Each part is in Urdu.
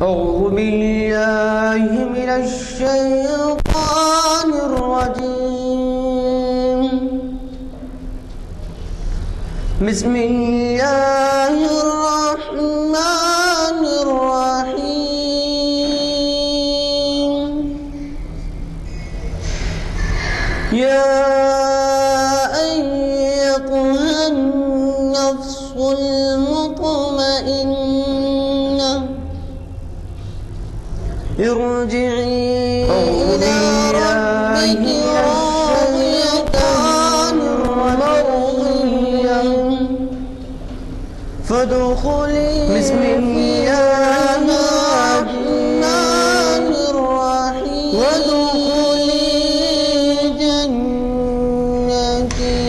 أعوذ بالله من الشيطان الرجيم. بسم الله الرحمن الرحيم. يا أيتها النفس المطمئنة ارجعي إلى ربك راضية مرضية فادخلي في الرحمن الرحيم وادخلي جنتي.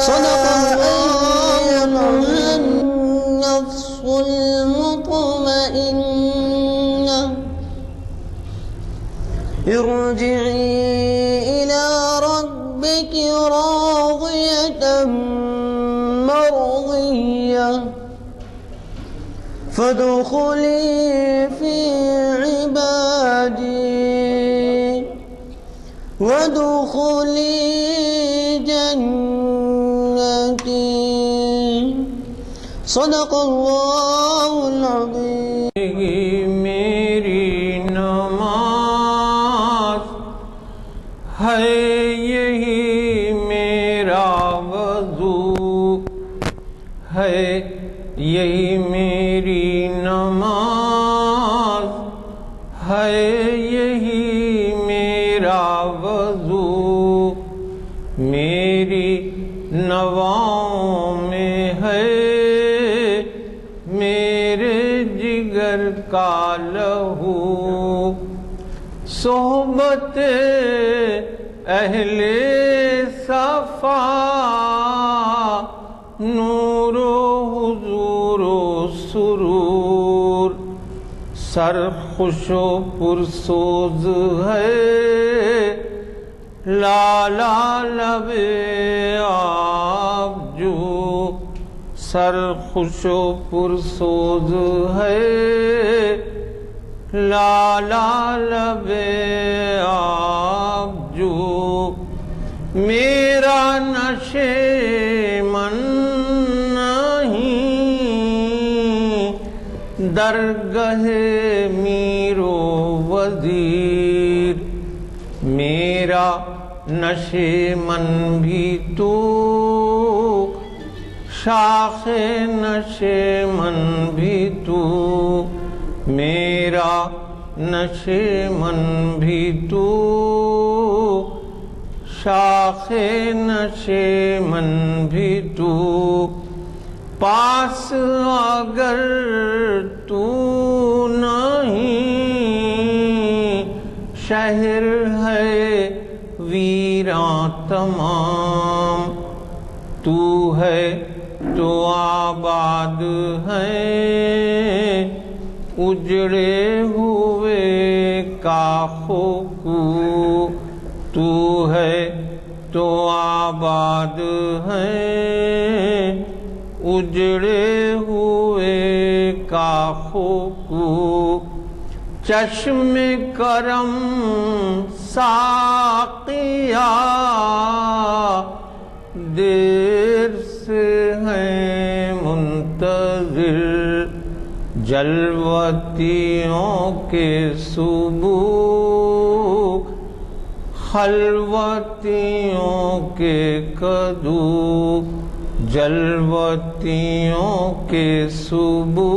صدق الله النفس المطمئنة ارجعي إلى ربك راضية مرضية فادخلي في عبادي وادخلي جنتي. صدق الله العظيم. میری نماز ہے، یہی میرا وضو ہے، یہی میری نماز ہے، یہی میرا وضو. میری نواؤں میں ہے میرے جگر کا لہو. صحبت اہل صفا نور و حضور و سرور. سر خوش و پرسوز ہے لالا لب آبجو. سر خوش و پرسوز ہے لالا لب آبجو. میرا نشے من نہیں درگہ میر و وزیر. میرا نشے من بھی تو شاخ نشے من بھی تو. میرا نشے من بھی تو شاخ نشے من بھی تو. پاس اگر تو نہیں شہر ہے ویراں تمام. تو ہے تو آباد ہیں اجڑے ہوئے کاخوں کو. تو ہے تو آباد ہیں اجڑے ہوئے کاخوں کو. چشم کرم ساقیا دیر سے ہیں منتظر. جلوتیوں کے صبح خلوتیوں کے کدو. جلوتیوں کے صبح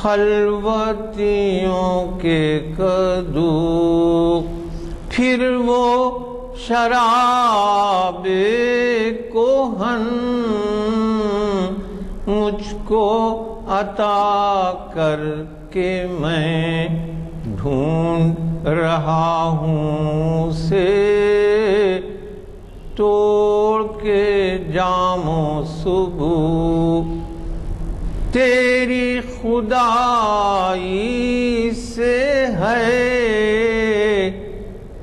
خلوتیوں کے کدو. پھر وہ شراب کوہن مجھ کو عطا کر کے میں ڈھونڈ رہا ہوں اسے توڑ کے جام و صبح. تیری خدائی سے ہے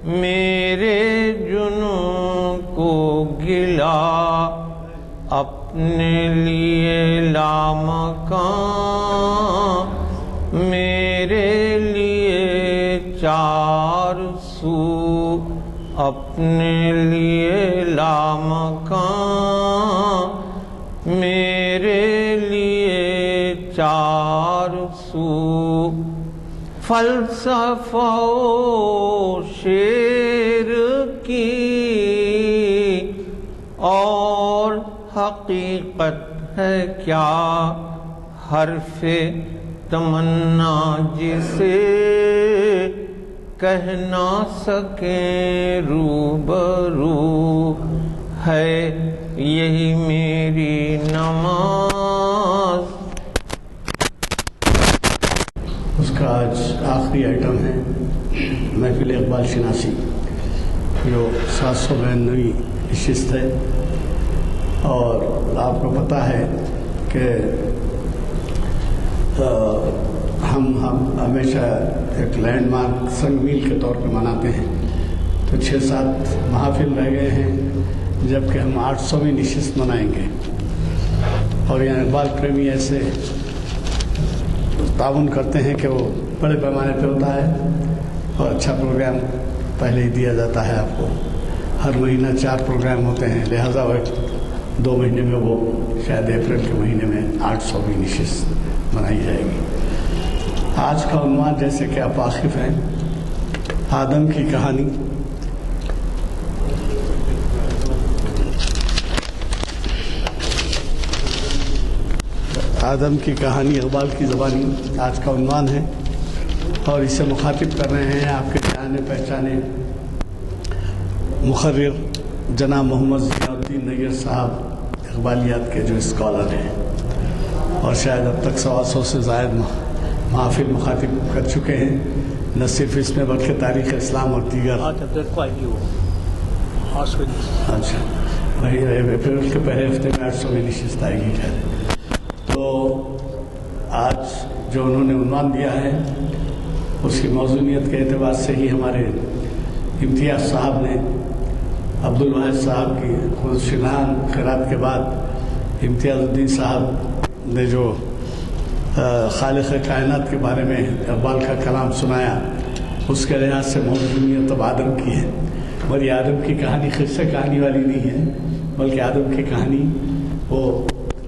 میرے جنوں کو گلا. اپنے لیے لامکان، میرے لیے چار سو، اپنے لیے لامکان، میرے لیے چار سو، فلسفہ و شعر کی اور حقیقت ہے کیا، حرف تمنا جسے کہہ نہ سکیں روبرو، ہے یہی میری نماز۔ اس کا آج آخری آئٹم ہے محفل اقبال شناسی، جو 792ویں نشست ہے، اور آپ کو پتہ ہے کہ ہم ہمیشہ ایک لینڈ مارک سنگ میل کے طور پہ مناتے ہیں، تو 6-7 محافل رہ گئے ہیں جبکہ ہم 800ویں نشست منائیں گے، اور یہاں اقبال پریمی ایسے تعاون کرتے ہیں کہ وہ بڑے پیمانے پہ ہوتا ہے، اور اچھا پروگرام پہلے ہی دیا جاتا ہے آپ کو۔ ہر مہینہ 4 پروگرام ہوتے ہیں، لہٰذا 2 مہینے میں وہ شاید اپریل کے مہینے میں 800ویں نشست منائی جائے گی۔ آج کا عنوان جیسے کہ آپ واقف ہیں، آدم کی کہانی۔ آدم کی کہانی اقبال کی زبانی آج کا عنوان ہے، اور اسے مخاطب کر رہے ہیں آپ کے جانے پہچانے مقرر جناب محمد ضیاء الدین نیر صاحب، اقبالیات کے جو اسکالر ہیں، اور شاید اب تک 125 سے زائد محافل مخاطب کر چکے ہیں، نہ صرف اس میں بلکہ تاریخ اسلام اور دیگر۔ اچھا، وہی اپریل کے پہلے ہفتے میں 800ویں نشست آئے گی۔ خیر، تو آج جو انہوں نے عنوان دیا ہے اس کی موضوعیت کے اعتبار سے ہی ہمارے امتیاز صاحب نے عبدالواحد صاحب کی خودشنان خیرات کے بعد امتیاز الدین صاحب نے جو خالق کائنات کے بارے میں اقبال کا کلام سنایا، اس کے لحاظ سے موضوعیت اب آدم کی ہے، اور یہ آدم کی کہانی قصہ کہانی والی نہیں ہے، بلکہ آدم کی کہانی وہ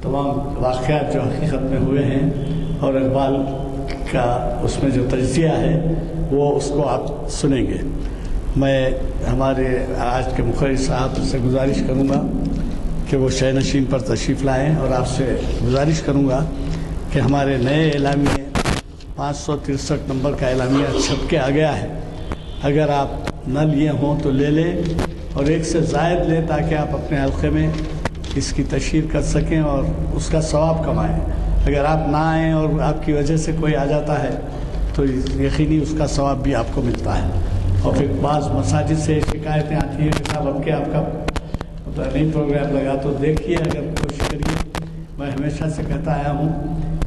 تمام واقعات جو حقیقت میں ہوئے ہیں، اور اقبال کا اس میں جو تجزیہ ہے وہ اس کو آپ سنیں گے۔ میں ہمارے آج کے مقرر صاحب سے گزارش کروں گا کہ وہ شہ نشین پر تشریف لائیں، اور آپ سے گزارش کروں گا کہ ہمارے نئے اعلامیے 563 نمبر کا اعلامیہ چھپ کے آ گیا ہے، اگر آپ نہ لیے ہوں تو لے لیں، اور 1 سے زائد لیں تاکہ آپ اپنے حلقے میں اس کی تشہیر کر سکیں اور اس کا ثواب کمائیں۔ اگر آپ نہ آئیں اور آپ کی وجہ سے کوئی آ جاتا ہے تو یقینی اس کا ثواب بھی آپ کو ملتا ہے۔ اور پھر بعض مساجد سے شکایتیں آتی ہیں کہ صاحب اب کے آپ کا نہیں پروگرام لگا، تو دیکھیے، اگر کوشش کریے۔ میں ہمیشہ سے کہتا آیا ہوں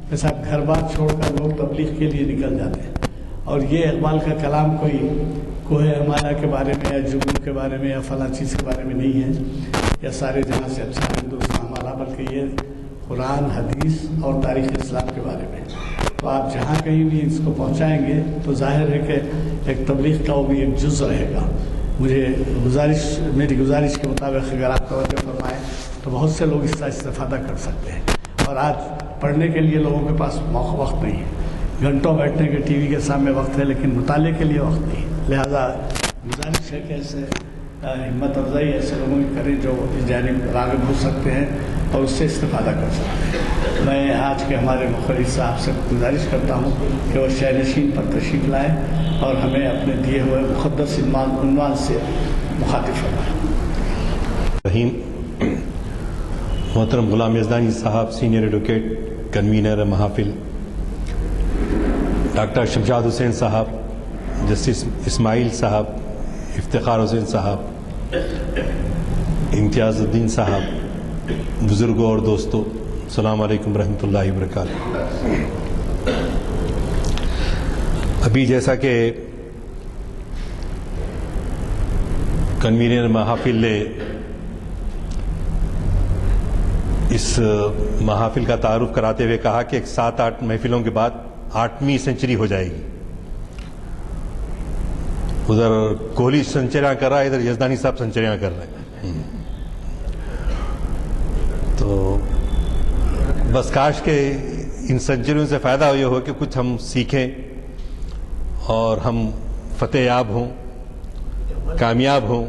کہ صاحب گھر بار چھوڑ کر لوگ تبلیغ کے لیے نکل جاتے ہیں، اور یہ اقبال کا کلام کوئی کوہ ہمالیہ کے بارے میں یا جنوب کے بارے میں یا فلاں چیز کے بارے میں نہیں ہے، یا سارے جہاں سے اچھا ہندوستان ہمارا، بلکہ یہ قرآن، حدیث اور تاریخ اسلام کے بارے میں۔ تو آپ جہاں کہیں بھی اس کو پہنچائیں گے تو ظاہر ہے کہ ایک تبلیغ کا وہ بھی ایک جز رہے گا۔ میری گزارش کے مطابق اگر آپ توجہ فرمائیں تو بہت سے لوگ اس کا استفادہ کر سکتے ہیں، اور آج پڑھنے کے لیے لوگوں کے پاس وقت نہیں ہے، گھنٹوں بیٹھنے کے ٹی وی کے سامنے وقت ہے لیکن مطالعے کے لیے وقت نہیں ہے، لہذا گزارش ہے کہ ایسے ہمت افزائی ایسے لوگوں کی کریں جو اس جانب راغب ہو سکتے ہیں اور اس سے استفادہ کر سکتے ہیں۔ میں آج کے ہمارے مقرر صاحب سے گزارش کرتا ہوں کہ وہ شہ نشین پر تشریف لائیں اور ہمیں اپنے دیے ہوئے مقدس عنوان سے مخاطب فرمائیں۔ رحیم، محترم Ghulam Yazdani sahab senior advocate convener محافل، ڈاکٹر شمشاد حسین صاحب، جسٹس اسماعیل صاحب، افتخار حسین صاحب، امتیاز الدین صاحب، بزرگوں اور دوستوں، السلام علیکم ورحمۃ اللہ وبرکاتہ۔ ابھی جیسا کہ کنوینر محافل نے اس محافل کا تعارف کراتے ہوئے کہا کہ 7-8 محفلوں کے بعد 8ویں سینچری ہو جائے گی. ادھر کوہلی سنچریاں کر رہا ہے, ادھر یزدانی صاحب سنچریاں کر رہے ہیں. تو بس کاش کہ ان سنچریوں سے فائدہ یہ ہو کہ کچھ ہم سیکھیں اور ہم فتح یاب ہوں, کامیاب ہوں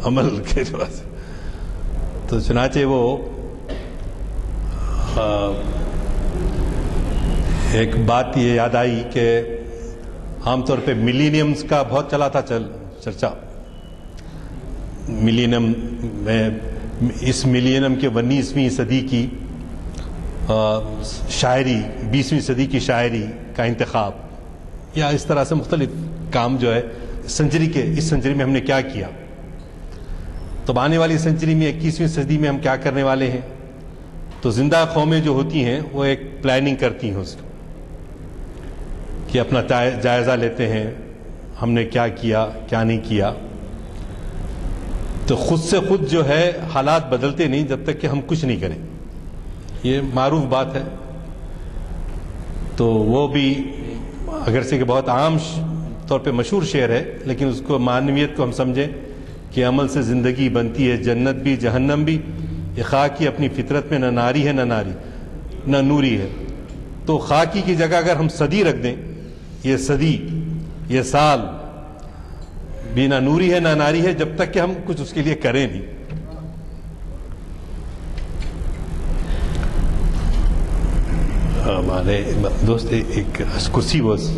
عمل کے بعد. تو چنانچہ وہ ایک بات یہ یاد آئی کہ عام طور پہ ملینیمز کا بہت چلا تھا چرچا. ملینیم میں اس ملینیم کے 19ویں صدی کی شاعری, 20ویں صدی کی شاعری کا انتخاب, یا اس طرح سے مختلف کام جو ہے اس سنچری میں ہم نے کیا کیا. تو آنے والی سنچری میں 21ویں صدی میں ہم کیا کرنے والے ہیں. تو زندہ قومیں جو ہوتی ہیں وہ ایک پلاننگ کرتی ہیں اس کو, کہ اپنا جائزہ لیتے ہیں ہم نے کیا کیا کیا نہیں کیا. تو خود سے خود جو ہے حالات بدلتے نہیں جب تک کہ ہم کچھ نہیں کریں. یہ معروف بات ہے. تو وہ بھی اگرچہ کہ بہت عام طور پہ مشہور شعر ہے, لیکن اس کو معنویت کو ہم سمجھیں کہ عمل سے زندگی بنتی ہے جنت بھی جہنم بھی, یہ خاکی اپنی فطرت میں نہ ناری ہے نہ نوری ہے. تو خاکی کی جگہ اگر ہم صدی رکھ دیں, یہ صدی یہ سال بھی نہ نوری ہے نہ ناری ہے جب تک کہ ہم کچھ اس کے لیے کریں نہیں. ہمارے دوست ایک کرسی بس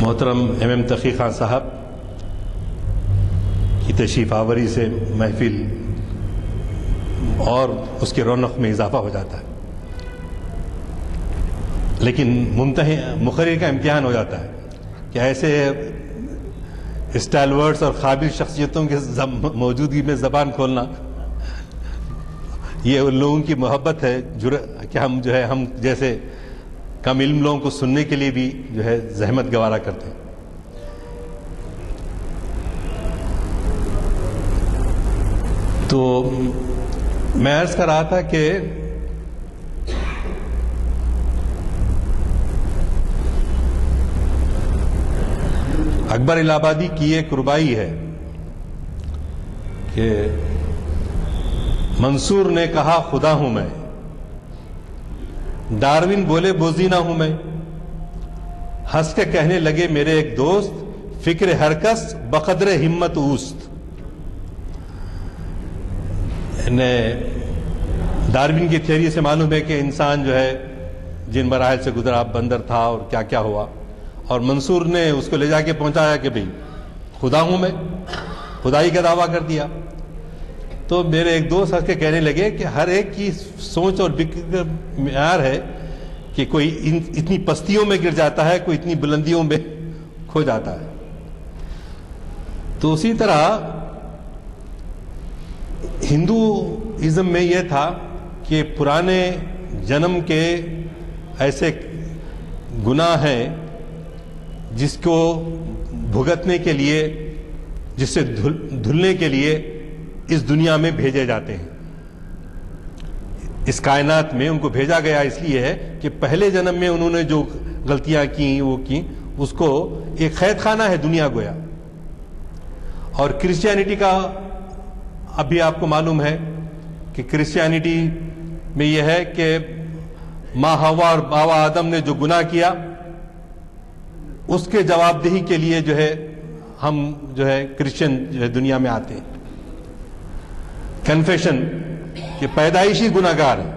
محترم ایم تقی خان صاحب کی تشریف آوری سے محفل اور اس کے رونق میں اضافہ ہو جاتا ہے, لیکن مقرر کا امتحان ہو جاتا ہے کہ ایسے اسٹائلورڈز اور قابل شخصیتوں کے موجودگی میں زبان کھولنا, یہ ان لوگوں کی محبت ہے کہ ہم جو ہے ہم جیسے کم علم لوگوں کو سننے کے لیے بھی جو ہے زحمت گوارا کرتے ہیں. تو میں عرض کر رہا تھا کہ اکبر الہ آبادی کی ایک ربائی ہے کہ منصور نے کہا خدا ہوں میں, ڈارون بولے بوزینہ ہوں میں, ہنس کے کہنے لگے میرے ایک دوست فکر ہر کس بقدر ہمت اوست. ڈارون کی تھیوری سے معلوم ہے کہ انسان جو ہے جن مراحل سے گزرا, بندر تھا اور کیا کیا ہوا, اور منصور نے اس کو لے جا کے پہنچایا کہ بھئی خدا ہوں میں, خدائی کا دعویٰ کر دیا. تو میرے ایک دوست ہنس کے کہنے لگے کہ ہر ایک کی سوچ اور معیار ہے کہ کوئی اتنی پستیوں میں گر جاتا ہے, کوئی اتنی بلندیوں میں کھو جاتا ہے. تو اسی طرح ہندوازم میں یہ تھا کہ پرانے جنم کے ایسے گناہ ہیں جس کو بھگتنے کے لیے, جس سے دھلنے کے لیے اس دنیا میں بھیجے جاتے ہیں. اس کائنات میں ان کو بھیجا گیا اس لیے ہے کہ پہلے جنم میں انہوں نے جو غلطیاں کی وہ کی, اس کو ایک قید خانہ ہے دنیا گویا. اور کرسچینٹی کا اب بھی آپ کو معلوم ہے کہ کرسچینٹی میں یہ ہے کہ ماں حوا اور بابا آدم نے جو گناہ کیا اس کے جواب دہی کے لیے جو ہے ہم جو ہے کرسچن جو ہے دنیا میں آتے ہیں. کنفیشن کہ پیدائشی گناہگار ہے,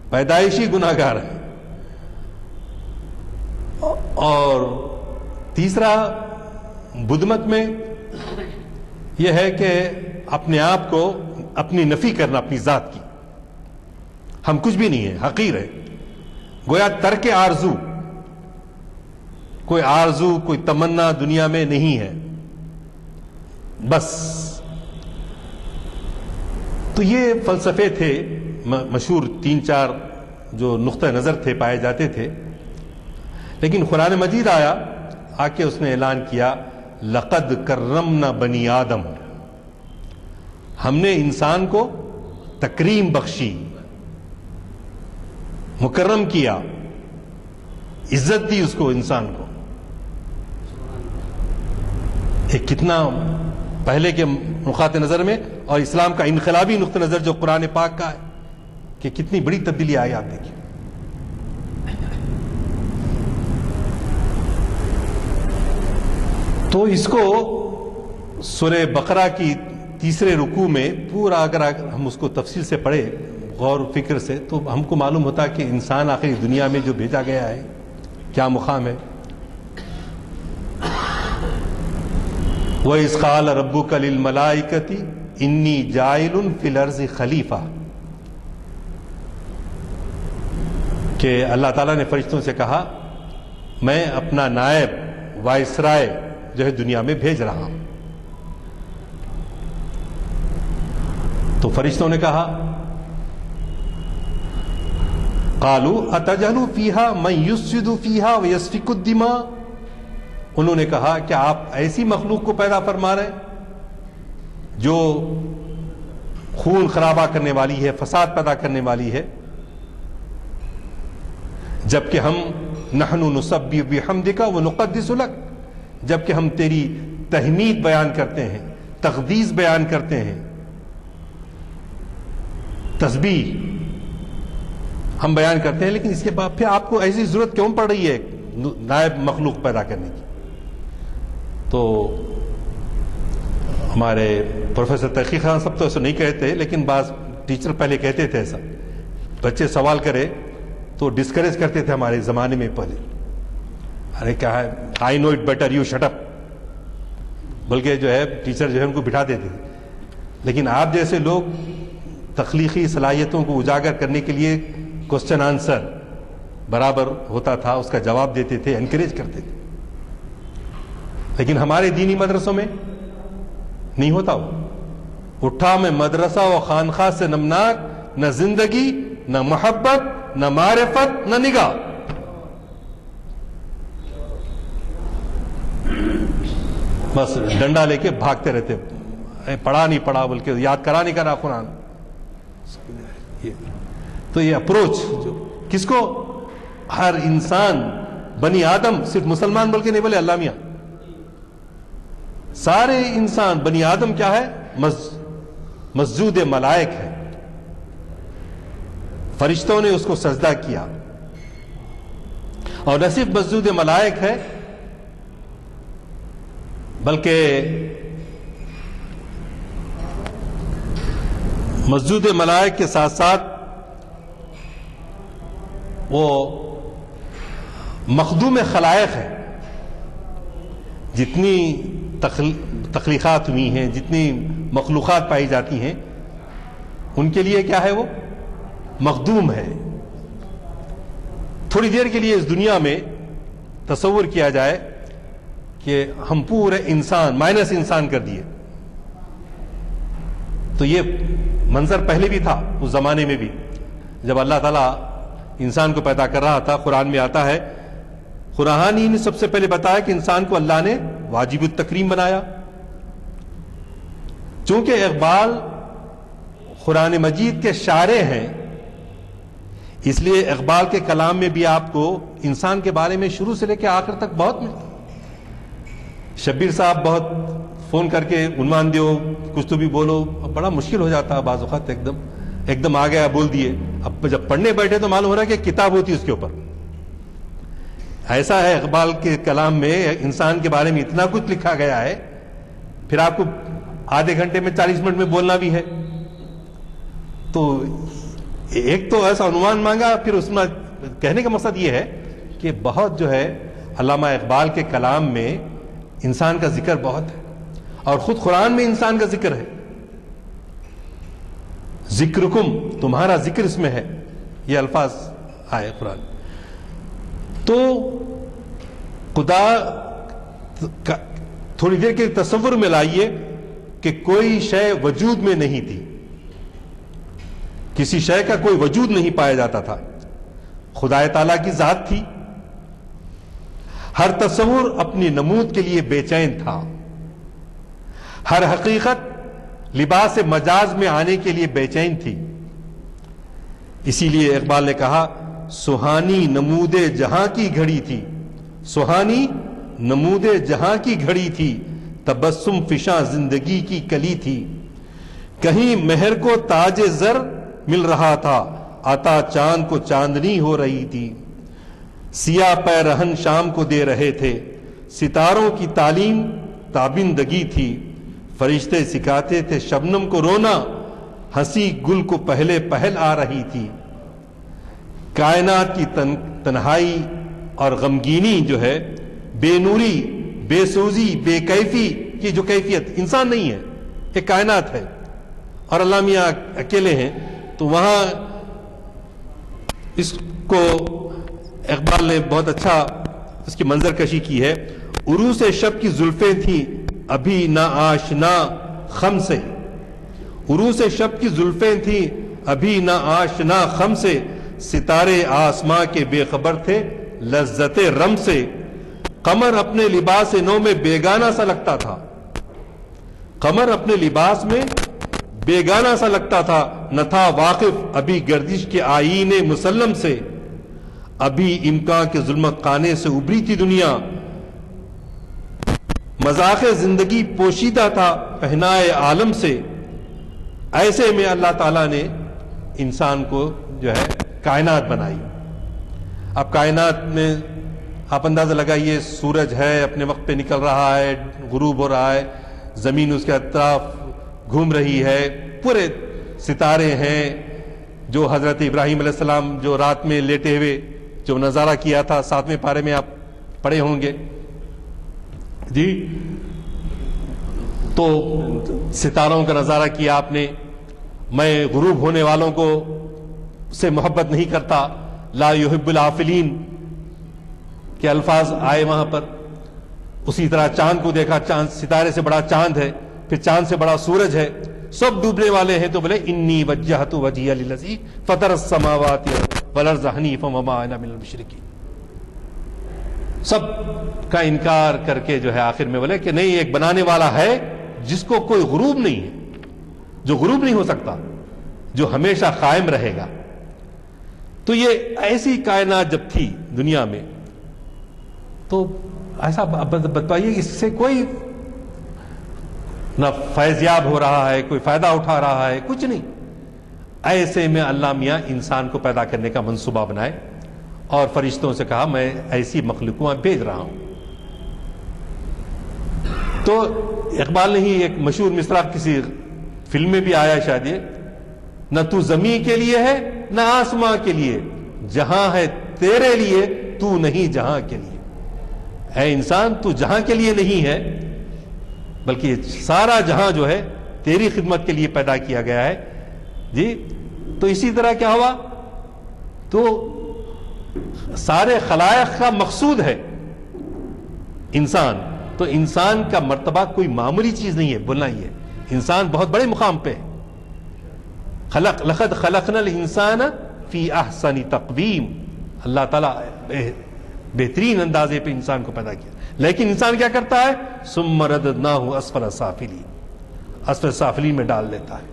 پیدائشی گناہگار ہے. اور تیسرا بدھ مت میں یہ ہے کہ اپنے آپ کو اپنی نفی کرنا اپنی ذات کی. ہم کچھ بھی نہیں ہیں، حقیر ہے. گویا ترک آرزو، کوئی آرزو کوئی تمنا دنیا میں نہیں ہے بس. تو یہ فلسفے تھے مشہور 3-4 جو نقطہ نظر تھے پائے جاتے تھے. لیکن قرآن مجید آیا، آ کے اس نے اعلان کیا لقد کرمنا بنی آدم، ہم نے انسان کو تکریم بخشی، مکرم کیا، عزت دی اس کو، انسان کو. ایک کتنا پہلے کے نقاط نظر میں اور اسلام کا انقلابی نقطہ نظر جو قرآن پاک کا ہے کہ کتنی بڑی تبدیلی آئی. آپ دیکھیے تو اس کو سورہ بقرہ کی 3 رکوع میں پورا اگر ہم اس کو تفصیل سے پڑھے غور و فکر سے تو ہم کو معلوم ہوتا کہ انسان آخری دنیا میں جو بھیجا گیا ہے کیا مقام ہے. وَإِذْ قَالَ رَبُّكَ لِلْمَلَائِكَةِ إِنِّي جَاعِلٌ فِي الْأَرْضِ خلیفہ، کہ اللہ تعالیٰ نے فرشتوں سے کہا میں اپنا نائب وائسرائے جو ہے دنیا میں بھیج رہا ہوں. تو فرشتوں نے کہا قالوا اتجعل فيها من يفسد فيها ويسفك الدماء، انہوں نے کہا کہ آپ ایسی مخلوق کو پیدا فرما رہے ہیں جو خون خرابہ کرنے والی ہے، فساد پیدا کرنے والی ہے، جبکہ ہم نحن نسبح بحمدک ونقدس لک، جبکہ ہم تیری تحمید بیان کرتے ہیں، تقدیس بیان کرتے ہیں، تسبیح ہم بیان کرتے ہیں. لیکن اس کے بعد پھر آپ کو ایسی ضرورت کیوں پڑ رہی ہے نائب مخلوق پیدا کرنے کی؟ تو ہمارے پروفیسر تحقیق خان سب تو ایسا نہیں کہتے، لیکن بعض ٹیچر پہلے کہتے تھے ایسا. بچے سوال کرے تو ڈسکریج کرتے تھے ہمارے زمانے میں پہلے، ارے کیا ہے I know it better you shut up, بلکہ جو ہے ٹیچر جو ہے ان کو بٹھا دیتے تھے. لیکن آپ جیسے لوگ تخلیقی صلاحیتوں کو اجاگر کرنے کے لیے کوسچن آنسر برابر ہوتا تھا، اس کا جواب دیتے تھے، انکریج کرتے تھے. لیکن ہمارے دینی مدرسوں میں نہیں ہوتا. وہ اٹھا میں مدرسہ و خانخواہ سے نمناک، نہ زندگی، نہ محبت، نہ معرفت، نہ نگاہ. بس ڈنڈا لے کے بھاگتے رہتے، پڑھا نہیں پڑھا بلکہ یاد کرا نہیں کرا قرآن. تو یہ اپروچ جو کس کو، ہر انسان بنی آدم، صرف مسلمان بلکہ نہیں بولے اللہ میاں، سارے انسان بنی آدم کیا ہے؟ مسجود ملائک ہے. فرشتوں نے اس کو سجدہ کیا، اور نہ صرف مسجود ملائک ہے بلکہ مسجود ملائک کے ساتھ ساتھ وہ مخدوم خلائق ہے. جتنی تخلیقات ہوئی ہیں، جتنی مخلوقات پائی جاتی ہیں، ان کے لیے کیا ہے؟ وہ مخدوم ہے. تھوڑی دیر کے لیے اس دنیا میں تصور کیا جائے کہ ہم پورے انسان مائنس انسان کر دیے. تو یہ منظر پہلے بھی تھا اس زمانے میں بھی، جب اللہ تعالیٰ انسان کو پیدا کر رہا تھا. قرآن میں آتا ہے، قرآن ہی نے سب سے پہلے بتایا کہ انسان کو اللہ نے واجب التکریم بنایا. چونکہ اقبال قرآن مجید کے شارح ہیں، اس لیے اقبال کے کلام میں بھی آپ کو انسان کے بارے میں شروع سے لے کے آخر تک بہت ملتا. شبیر صاحب بہت فون کر کے عنوان دیو، کچھ تو بھی بولو، بڑا مشکل ہو جاتا ہے بعض اوقات. ایک دم آ گیا بول دیے. اب جب پڑھنے بیٹھے تو معلوم ہو رہا ہے کہ کتاب ہوتی اس کے اوپر. ایسا ہے اقبال کے کلام میں انسان کے بارے میں اتنا کچھ لکھا گیا ہے، پھر آپ کو آدھے گھنٹے میں 40 منٹ میں بولنا بھی ہے. تو ایک تو ایسا عنوان مانگا، پھر اس میں کہنے کا مقصد یہ ہے کہ بہت جو ہے علامہ اقبال کے کلام میں انسان کا ذکر بہت ہے. اور خود قرآن میں انسان کا ذکر ہے. ذکرکم، تمہارا ذکر اس میں ہے، یہ الفاظ آئے قرآن. تو خدا تھوڑی دیر کے تصور میں لائیے کہ کوئی شے وجود میں نہیں تھی، کسی شے کا کوئی وجود نہیں پایا جاتا تھا، خدا تعالیٰ کی ذات تھی. ہر تصور اپنی نمود کے لیے بے چین تھا، ہر حقیقت لباس مجاز میں آنے کے لیے بے چین تھی. اسی لیے اقبال نے کہا سہانی نمود جہاں کی گھڑی تھی، سہانی نمود جہاں کی گھڑی تھی، تبسم فشاں زندگی کی کلی تھی. کہیں مہر کو تاج زر مل رہا تھا، عطا چاند کو چاندنی ہو رہی تھی. سیاہ پیرہن شام کو دے رہے تھے، ستاروں کی تعلیم تابندگی تھی. فرشتے سکھاتے تھے شبنم کو رونا، ہنسی گل کو پہلے پہل آ رہی تھی. کائنات کی تنہائی اور غمگینی جو ہے، بے نوری، بے سوزی، بے کیفی کی جو کیفیت انسان نہیں ہے، ایک کائنات ہے اور اللہ میاں اکیلے ہیں. تو وہاں اس کو اقبال نے بہت اچھا اس کی منظر کشی کی ہے. عروس شب کی زلفیں تھیں ابھی نہ آشنا خم سے، عروس شب کی زلفیں تھیں ابھی نہ آشنا خم سے. ستارے آسماں کے بے خبر تھے لذت رم سے. قمر اپنے لباس نو میں بیگانہ سا لگتا تھا، قمر اپنے لباس میں بیگانہ سا لگتا تھا. نہ تھا واقف ابھی گردش کے آئین مسلم سے، ابھی امکان کے ظلمت خانے سے ابری تھی دنیا. مذاق زندگی پوشیدہ تھا پہنائے عالم سے. ایسے میں اللہ تعالیٰ نے انسان کو جو ہے کائنات بنائی. اب کائنات میں آپ اندازہ لگائیے، سورج ہے اپنے وقت پہ نکل رہا ہے، غروب ہو رہا ہے، زمین اس کے اطراف گھوم رہی ہے، پورے ستارے ہیں. جو حضرت ابراہیم علیہ السلام جو رات میں لیٹے ہوئے جو نظارہ کیا تھا 7ویں پارے میں آپ پڑھے ہوں گے جی، تو ستاروں کا نظارہ کیا آپ نے. میں غروب ہونے والوں کو سے محبت نہیں کرتا، لا یحب العافلین کے الفاظ آئے وہاں پر. اسی طرح چاند کو دیکھا، چاند ستارے سے بڑا چاند ہے، پھر چاند سے بڑا سورج ہے، سب ڈوبنے والے ہیں. تو بولے انی وجہت وجہی للذی فطر السماوات والارض حنیفا وما انا من المشرکین. سب کا انکار کر کے جو ہے آخر میں بولے کہ نہیں، ایک بنانے والا ہے جس کو کوئی غروب نہیں ہے، جو غروب نہیں ہو سکتا، جو ہمیشہ قائم رہے گا. تو یہ ایسی کائنات جب تھی دنیا میں، تو ایسا بتائیے اس سے کوئی نہ فیضیاب ہو رہا ہے، کوئی فائدہ اٹھا رہا ہے، کچھ نہیں. ایسے میں اللہ میاں انسان کو پیدا کرنے کا منصوبہ بنائے اور فرشتوں سے کہا میں ایسی مخلوقوں بھیج رہا ہوں. تو اقبال نے ہی ایک مشہور مصرع کسی فلم میں بھی آیا شاید، یہ نہ تو زمین کے لیے ہے نہ آسماں کے لیے، جہاں ہے تیرے لیے تو نہیں جہاں کے لیے. اے انسان تو جہاں کے لیے نہیں ہے، بلکہ سارا جہاں جو ہے تیری خدمت کے لیے پیدا کیا گیا ہے جی. تو اسی طرح کیا ہوا، تو سارے خلائق کا مقصود ہے انسان. تو انسان کا مرتبہ کوئی معمولی چیز نہیں ہے، بولنا ہی ہے، انسان بہت بڑے مقام پہ ہے. لقد خلقنا الانسان فی احسن تقویم. اللہ تعالیٰ بہترین اندازے پہ انسان کو پیدا کیا، لیکن انسان کیا کرتا ہے، ثم رددناہ اسفل سافلین، اسفل سافلین میں ڈال دیتا ہے.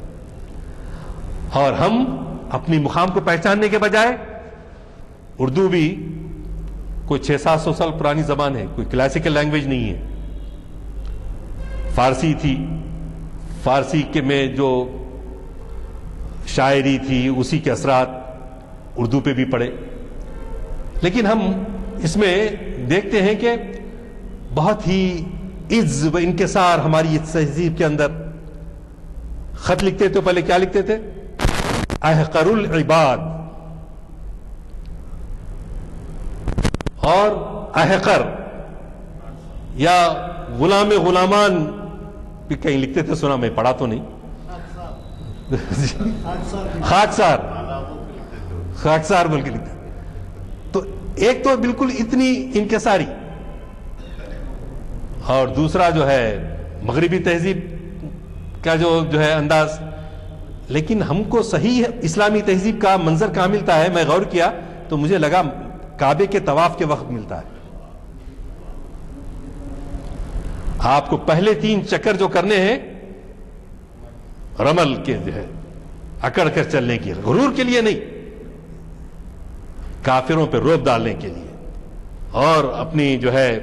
اور ہم اپنی مقام کو پہچاننے کے بجائے، اردو بھی کوئی 600-700 سال پرانی زبان ہے، کوئی کلاسیکل لینگویج نہیں ہے. فارسی تھی، فارسی کے میں جو شاعری تھی اسی کے اثرات اردو پہ بھی پڑے. لیکن ہم اس میں دیکھتے ہیں کہ بہت ہی عز و انکسار ہماری اس تہذیب کے اندر. خط لکھتے تو پہلے کیا لکھتے تھے، احقر العباد، اور احقر یا غلامان بھی کہیں لکھتے تھے، سنا میں، پڑھا تو نہیں، خاکسار بول کے لکھتے. تو ایک تو بالکل اتنی انکساری، اور دوسرا جو ہے مغربی تہذیب کا جو ہے انداز. لیکن ہم کو صحیح اسلامی تہذیب کا منظر کہاں ملتا ہے؟ میں غور کیا تو مجھے لگا کعبے کے طواف کے وقت ملتا ہے. آپ کو پہلے 3 چکر جو کرنے ہیں رمل کے جو ہے اکڑ کر چلنے کی، غرور کے لیے نہیں، کافروں پہ روب ڈالنے کے لیے، اور اپنی جو ہے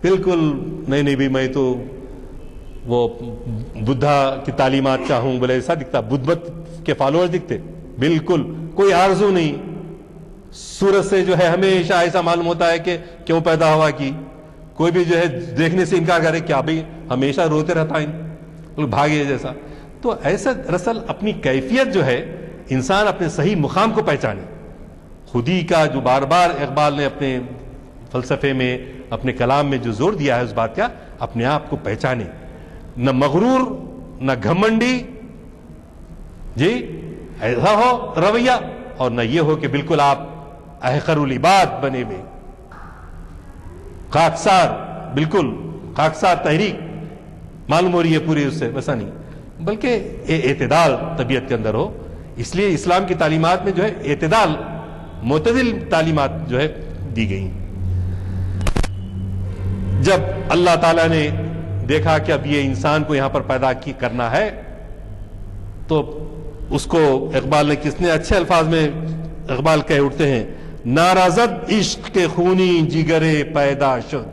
بالکل نہیں بھی میں تو وہ بدھا کی تعلیمات چاہوں، بولے ایسا دکھتا، بدھ مت کے فالوور دکھتے، بالکل کوئی آرزو نہیں. سورج سے جو ہے ہمیشہ ایسا معلوم ہوتا ہے کہ کیوں پیدا ہوا کی، کوئی بھی جو ہے دیکھنے سے انکار کرے، کیا بھئی ہمیشہ روتے رہتا ہے بھاگے جیسا. تو ایسا دراصل اپنی کیفیت جو ہے انسان اپنے صحیح مقام کو پہچانے. خودی کا جو بار بار اقبال نے اپنے فلسفے میں، اپنے کلام میں جو زور دیا ہے اس بات کا، اپنے آپ کو پہچانے، نہ مغرور نہ گھمنڈی جی ایسا ہو رویہ، اور نہ یہ ہو کہ بالکل آپ احقر العباد بنے ہوئے خاکسار، بالکل خاکسار تحریک معلوم ہو رہی ہے پوری اس سے، ویسا نہیں، بلکہ اعتدال طبیعت کے اندر ہو. اس لیے اسلام کی تعلیمات میں جو ہے اعتدال، معتدل تعلیمات جو ہے دی گئی. جب اللہ تعالیٰ نے دیکھا کہ اب یہ انسان کو یہاں پر پیدا کرنا ہے، تو اس کو اقبال نے کتنے اچھے الفاظ میں اقبال کہہ اٹھتے ہیں، نارازد عشق کے خونی جگرے پیدا شد،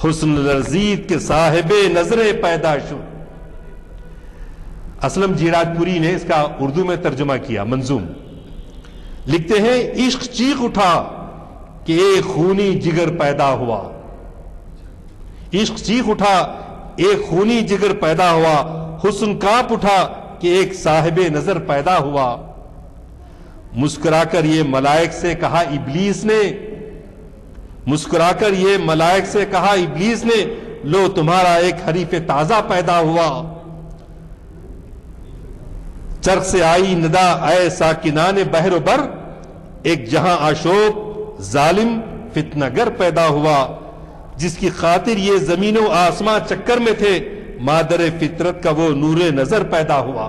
حسن لذیذ کے صاحب نظر پیدا شد. اسلم جیرات پوری نے اس کا اردو میں ترجمہ کیا منظوم. لکھتے ہیں، عشق چیخ اٹھا کہ ایک خونی جگر پیدا ہوا، عشق چیخ اٹھا ایک خونی جگر پیدا ہوا، حسن کانپ اٹھا کہ ایک صاحب نظر پیدا ہوا. مسکرا کر یہ ملائک سے کہا ابلیس نے، مسکرا کر یہ ملائک سے کہا ابلیس نے، لو تمہارا ایک حریف تازہ پیدا ہوا. چرخ سے آئی ندا اے ساکنان بحر و بر، ایک جہاں آشوب ظالم فتنہ گر پیدا ہوا. جس کی خاطر یہ زمین و آسمان چکر میں تھے، مادر فطرت کا وہ نور نظر پیدا ہوا.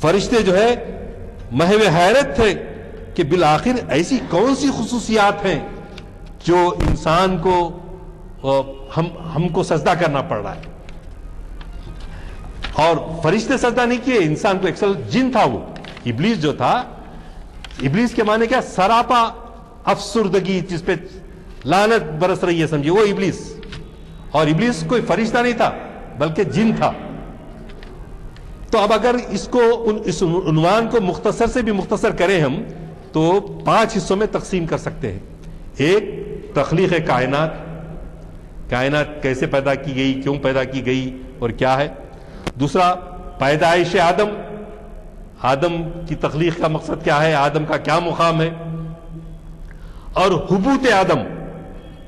فرشتے جو ہے محو حیرت تھے کہ بالآخر ایسی کون سی خصوصیات ہیں جو انسان کو ہم کو سجدہ کرنا پڑ رہا ہے. اور فرشتے سجدہ نہیں کیے، انسان کو ایکسل جن تھا وہ ابلیس جو تھا. ابلیس کے معنی کیا؟ سراپا افسردگی جس پہ لعنت برس رہی ہے، سمجھے، وہ ابلیس. اور ابلیس کوئی فرشتہ نہیں تھا بلکہ جن تھا. تو اب اگر اس عنوان کو مختصر سے بھی مختصر کریں ہم تو 5 حصوں میں تقسیم کر سکتے ہیں. ایک، تخلیق کائنات، کائنات کیسے پیدا کی گئی، کیوں پیدا کی گئی اور کیا ہے. دوسرا، پیدائش آدم، آدم کی تخلیق کا مقصد کیا ہے، آدم کا کیا مقام ہے. اور حبوط آدم،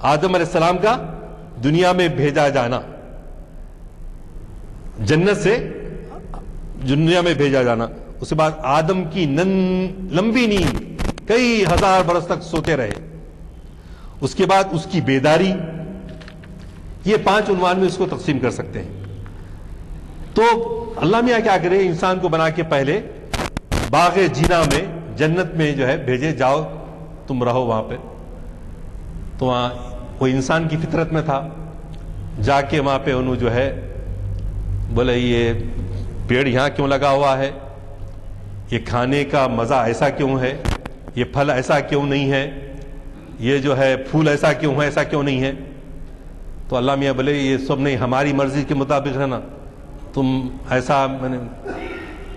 آدم علیہ السلام کا دنیا میں بھیجا جانا، جنت سے دنیا میں بھیجا جانا. اس کے بعد آدم کی لمبی نیند، کئی ہزار برس تک سوتے رہے. اس کے بعد اس کی بیداری. یہ 5 عنوان میں اس کو تقسیم کر سکتے ہیں. تو اللہ میاں کیا کرے، انسان کو بنا کے پہلے باغ جینا میں، جنت میں جو ہے بھیجے، جاؤ تم رہو وہاں پہ. تو وہاں وہ انسان کی فطرت میں تھا. جا کے وہاں پہ انہوں جو ہے بولے یہ پیڑ یہاں کیوں لگا ہوا ہے، یہ کھانے کا مزہ ایسا کیوں ہے، یہ پھل ایسا کیوں نہیں ہے، یہ جو ہے پھول ایسا کیوں ہے، ایسا کیوں نہیں ہے. تو اللہ میاں بولے یہ سب نہیں، ہماری مرضی کے مطابق رہنا، تم ایسا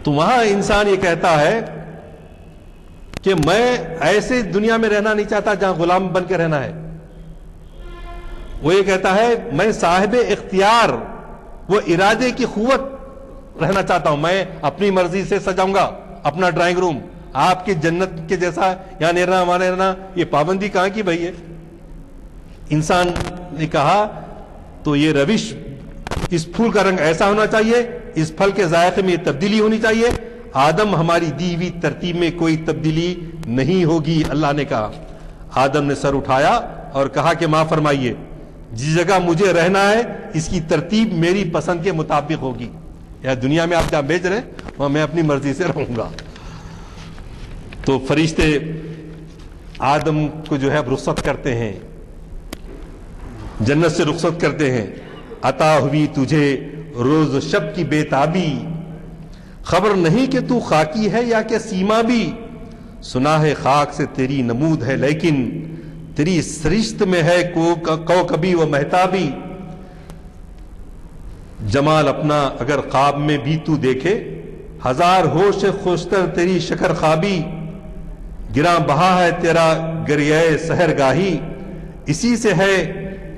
تو وہاں انسان یہ کہتا ہے کہ میں ایسے دنیا میں رہنا نہیں چاہتا جہاں غلام بن کے رہنا ہے. وہ یہ کہتا ہے میں صاحب اختیار، وہ ارادے کی قوت رہنا چاہتا ہوں. میں اپنی مرضی سے سجاؤں گا اپنا ڈرائنگ روم. آپ کی جنت کے جیسا یہاں نہیں رہنا، وہاں نہیں رہنا، یہ پابندی کہاں کی بھائی ہے. انسان نے کہا تو یہ روش، اس پھول کا رنگ ایسا ہونا چاہیے، اس پھل کے ذائقے میں یہ تبدیلی ہونی چاہیے. آدم ہماری دی ہوئی ترتیب میں کوئی تبدیلی نہیں ہوگی. اللہ نے کہا، آدم نے سر اٹھایا اور کہا کہ معاف فرمائیے، جس جگہ مجھے رہنا ہے اس کی ترتیب میری پسند کے مطابق ہوگی. یا دنیا میں آپ جہاں بیچ رہے ہیں وہاں میں اپنی مرضی سے رہوں گا. تو فرشتے آدم کو جو ہے رخصت کرتے ہیں، جنت سے رخصت کرتے ہیں. عطا ہوئی تجھے روز شب کی بیتابی، خبر نہیں کہ تو خاکی ہے یا کہ سیما بھی. سنا ہے خاک سے تیری نمود ہے لیکن تیری سرشت میں ہے کوکبی و مہتابی. جمال اپنا اگر خواب میں بھی تو دیکھے، ہزار ہوش خوشتر تیری شکر خوابی. گراں بہا ہے تیرا گریہ سحر گاہی، اسی سے ہے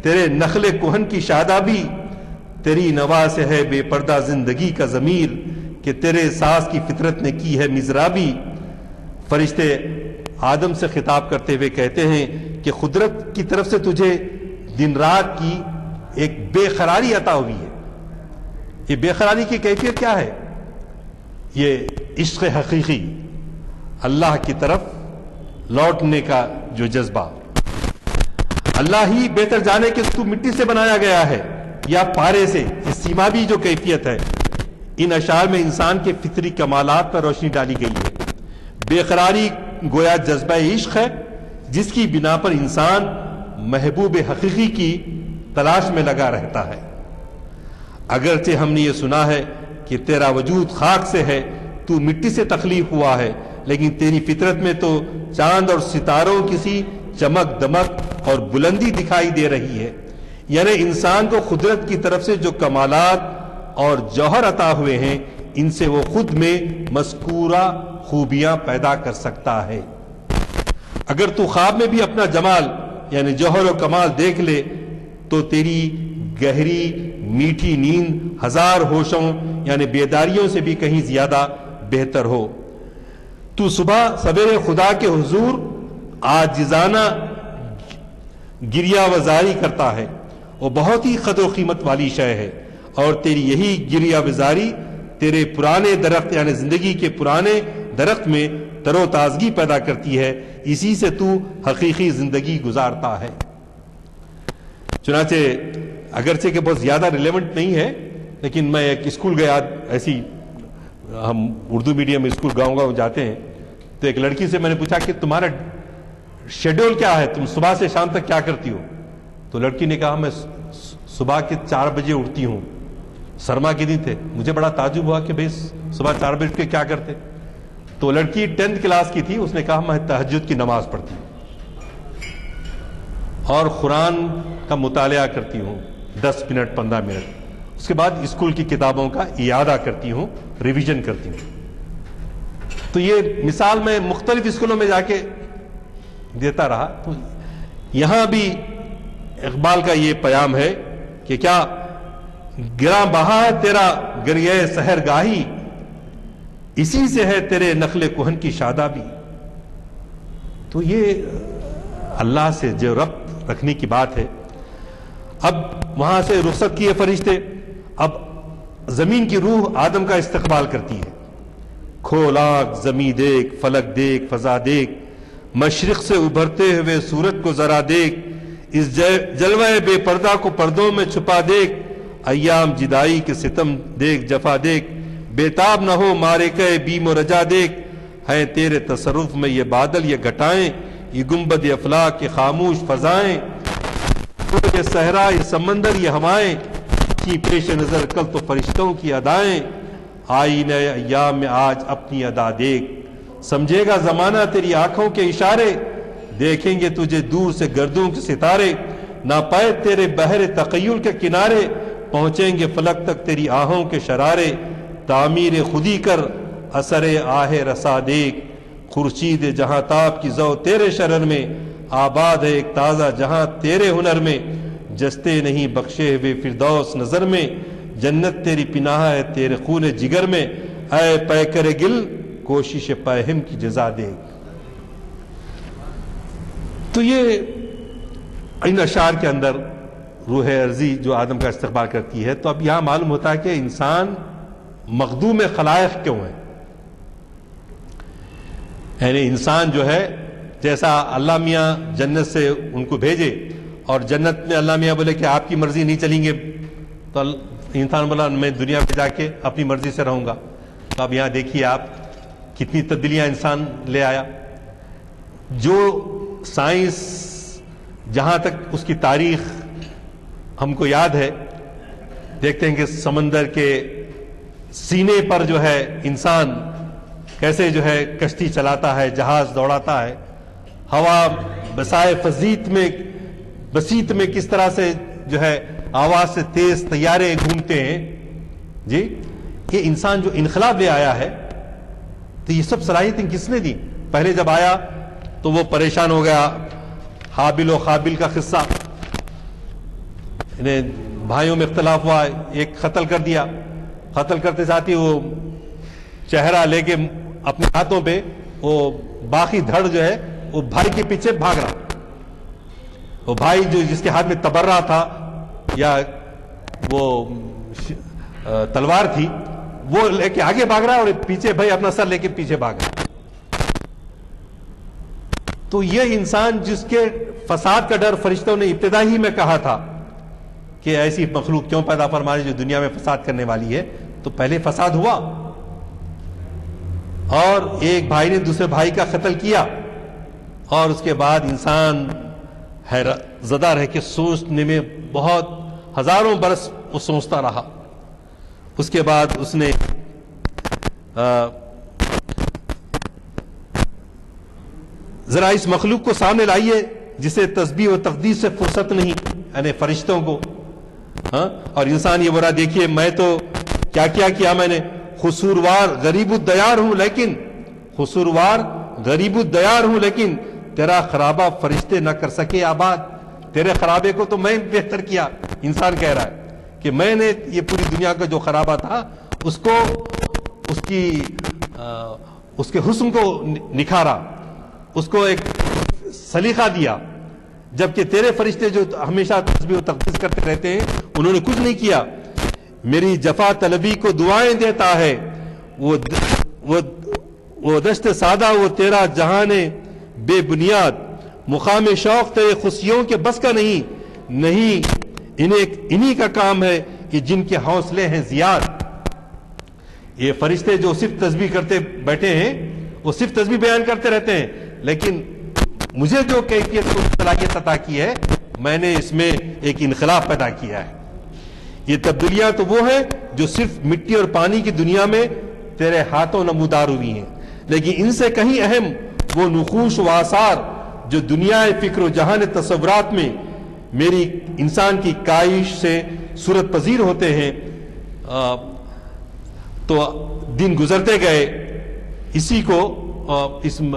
تیرے نخل کوہن کی شادابی. تیری نوا سے ہے بے پردہ زندگی کا ضمیر، کہ تیرے ساز کی فطرت نے کی ہے مزرابی. فرشتے آدم سے خطاب کرتے ہوئے کہتے ہیں کہ قدرت کی طرف سے تجھے دن رات کی ایک بے قراری عطا ہوئی ہے. یہ بے قراری کی کیفیت کیا ہے؟ یہ عشق حقیقی، اللہ کی طرف لوٹنے کا جو جذبہ. اللہ ہی بہتر جانے کہ تو مٹی سے بنایا گیا ہے یا پارے سے. یہ سیما بھی جو کیفیت ہے، ان اشعار میں انسان کے فطری کمالات پر روشنی ڈالی گئی ہے. بے قراری گویا جذبہ عشق ہے، جس کی بنا پر انسان محبوب حقیقی کی تلاش میں لگا رہتا ہے. اگرچہ ہم نے یہ سنا ہے کہ تیرا وجود خاک سے ہے، تو مٹی سے تخلیق ہوا ہے، لیکن تیری فطرت میں تو چاند اور ستاروں کی سی چمک دمک اور بلندی دکھائی دے رہی ہے. یعنی انسان کو قدرت کی طرف سے جو کمالات اور جوہر عطا ہوئے ہیں، ان سے وہ خود میں مذکورہ خوبیاں پیدا کر سکتا ہے. اگر تو خواب میں بھی اپنا جمال یعنی جوہر و کمال دیکھ لے تو تیری گہری میٹھی نیند ہزار ہوشوں یعنی بیداریوں سے بھی کہیں زیادہ بہتر ہو. تو صبح سویرے خدا کے حضور عاجزانہ گریہ وزاری کرتا ہے، وہ بہت ہی قدر و قیمت والی شے ہے. اور تیری یہی گریہ وزاری تیرے پرانے درخت یعنی زندگی کے پرانے درخت میں تر و تازگی پیدا کرتی ہے. اسی سے تو حقیقی زندگی گزارتا ہے. چنانچہ اگرچہ کہ بہت زیادہ ریلیونٹ نہیں ہے، لیکن میں ایک اسکول گیا، ایسی ہم اردو میڈیم اسکول گاؤں گاؤں جاتے ہیں، تو ایک لڑکی سے میں نے پوچھا کہ تمہارا شیڈول کیا ہے، تم صبح سے شام تک کیا کرتی ہو؟ تو لڑکی نے کہا میں صبح کے 4 بجے اٹھتی ہوں. سرما کے دن تھے، مجھے بڑا تعجب ہوا کہ بھئی صبح 4 بجے اٹھ کے کیا کرتے؟ تو لڑکی 10th کلاس کی تھی، اس نے کہا میں تہجد کی نماز پڑھتی ہوں اور قرآن کا مطالعہ کرتی ہوں 10 منٹ 15 منٹ، اس کے بعد اسکول کی کتابوں کا اعادہ کرتی ہوں، ریویژن کرتی ہوں. تو یہ مثال میں مختلف اسکولوں میں جا کے دیتا رہا. تو یہاں بھی اقبال کا یہ پیام ہے کہ کیا گراں بہا ہے تیرا گریہ سحر گاہی، اسی سے ہے تیرے نخل کوہن کی شادابی. تو یہ اللہ سے جو ربط رکھنے کی بات ہے. اب وہاں سے رخصت کیے فرشتے، اب زمین کی روح آدم کا استقبال کرتی ہے. کھول آنکھ زمین دیکھ، فلک دیکھ، فضا دیکھ، مشرق سے ابھرتے ہوئے سورج کو ذرا دیکھ، اس جلوہ بے پردہ کو پردوں میں چھپا دیکھ، ایام جدائی کے ستم دیکھ، جفا دیکھ، بےتاب نہ ہو مارے کے بیم و رجا دیکھ، ہے تیرے تصرف میں یہ بادل یہ گھٹائیں، یہ گنبد افلاک یہ خاموش فضائیں، یہ صحرا یہ سمندر یہ ہوائیں، کی پیش نظر کل تو فرشتوں کی ادائیں، آئینہ ایام میں آج اپنی ادا دیکھ، سمجھے گا زمانہ تیری آنکھوں کے اشارے، دیکھیں گے تجھے دور سے گردوں کے ستارے، ناپید تیرے بحر تخیل کے کنارے، پہنچیں گے فلک تک تیری آہوں کے شرارے، تعمیر خودی کر اثر آہ رسا دیکھ، خورشید جہاں تاب کی ضو تیرے شرر میں، آباد ہے ایک تازہ جہاں تیرے ہنر میں، جستے نہیں بخشے ہوئے فردوس نظر میں، جنت تیری پناہ ہے تیرے خون جگر میں، اے پیکر گل کوشش پہم کی جزا دیکھ. تو یہ ان اشعار کے اندر روح ارضی جو آدم کا استقبال کرتی ہے. تو اب یہاں معلوم ہوتا ہے کہ انسان مخدوم خلائق کیوں ہے. یعنی انسان جو ہے جیسا اللہ میاں جنت سے ان کو بھیجے اور جنت میں اللہ میاں بولے کہ آپ کی مرضی نہیں چلیں گے تو انسان بولا میں دنیا میں جا کے اپنی مرضی سے رہوں گا. تو اب یہاں دیکھیے آپ کتنی تبدیلیاں انسان لے آیا. جو سائنس جہاں تک اس کی تاریخ ہم کو یاد ہے دیکھتے ہیں کہ سمندر کے سینے پر جو ہے انسان کیسے جو ہے کشتی چلاتا ہے, جہاز دوڑاتا ہے, ہوا بسائے بسیط میں کس طرح سے جو ہے آواز سے تیز طیارے گھومتے ہیں. جی یہ انسان جو انقلاب لے آیا ہے تو یہ سب صلاحیتیں کس نے دی؟ پہلے جب آیا تو وہ پریشان ہو گیا. حابل و قابل کا قصہ, انہیں بھائیوں میں اختلاف ہوا, ایک قتل کر دیا. قتل کرتے ساتھ ہی وہ چہرہ لے کے اپنے ہاتھوں پہ وہ باقی دھڑ جو ہے وہ بھائی کے پیچھے بھاگ رہا. وہ بھائی جو جس کے ہاتھ میں تبرہ تھا یا وہ تلوار تھی وہ لے کے آگے بھاگ رہا اور پیچھے بھائی اپنا سر لے کے پیچھے بھاگ رہا. تو یہ انسان جس کے فساد کا ڈر فرشتوں نے ابتدا ہی میں کہا تھا کہ ایسی مخلوق کیوں پیدا فرمائی جو دنیا میں فساد کرنے والی ہے, تو پہلے فساد ہوا اور ایک بھائی نے دوسرے بھائی کا قتل کیا اور اس کے بعد انسان حیرت زدہ رہ کے سوچنے میں بہت ہزاروں برس وہ سوچتا رہا. اس کے بعد اس نے ذرا اس مخلوق کو سامنے لائیے جسے تسبیح و تقدیس سے فرصت نہیں, یعنی فرشتوں کو. اور انسان یہ برا دیکھیے میں تو کیا کیا میں نے, قصوروار غریب الدیار ہوں لیکن تیرا خرابہ فرشتے نہ کر سکے آباد. تیرے خرابے کو تو میں بہتر کیا. انسان کہہ رہا ہے کہ میں نے یہ پوری دنیا کا جو خرابہ تھا اس کو اس کے حسن کو نکھارا, اس کو ایک سلیقہ دیا, جبکہ تیرے فرشتے جو ہمیشہ تسبیح و تقدیس کرتے رہتے ہیں انہوں نے کچھ نہیں کیا. میری جفا طلبی کو دعائیں دیتا ہے وہ دشت سادہ, وہ تیرا جہان بے بنیاد, مقام شوق تیرے خوشیوں کے بس کا نہیں انہی کا کام ہے کہ جن کے حوصلے ہیں زیاد. یہ فرشتے جو صرف تسبیح کرتے بیٹھے ہیں وہ صرف تسبیح بیان کرتے رہتے ہیں, لیکن مجھے جو کیفیت کو صلاحیت عطا کی ہے میں نے اس میں ایک انقلاب پیدا کیا ہے. یہ تبدیلیاں تو وہ ہیں جو صرف مٹی اور پانی کی دنیا میں تیرے ہاتھوں نمودار ہوئی ہیں, لیکن ان سے کہیں اہم وہ نقوش و آثار جو دنیا فکر و جہان تصورات میں میری انسان کی کائش سے صورت پذیر ہوتے ہیں. تو دن گزرتے گئے, اسی کو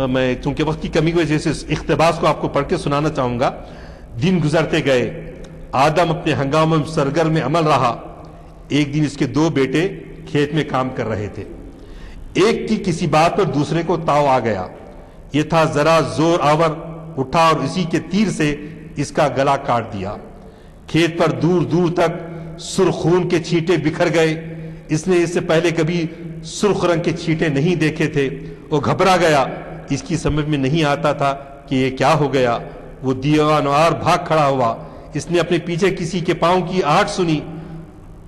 میں چونکہ وقت کی کمی کی وجہ سے اس اقتباس کو آپ کو پڑھ کے سنانا چاہوں گا. دن گزرتے گئے, آدم اپنے ہنگاموں میں سرگرم عمل رہا. ایک دن اس کے 2 بیٹے کھیت میں کام کر رہے تھے. ایک کی کسی بات پر دوسرے کو تاؤ آ گیا. یہ تھا ذرا زور آور اٹھا اور اسی کے تیر سے اس کا گلا کاٹ دیا. کھیت پر دور دور تک سرخ خون کے چھینٹے بکھر گئے. اس نے اس سے پہلے کبھی سرخ رنگ کے چھینٹے نہیں دیکھے تھے. وہ گھبرا گیا, اس کی سمجھ میں نہیں آتا تھا کہ یہ کیا ہو گیا. وہ دیوانوار بھاگ کھڑا ہوا. اس نے اپنے پیچھے کسی کے پاؤں کی آہٹ سنی,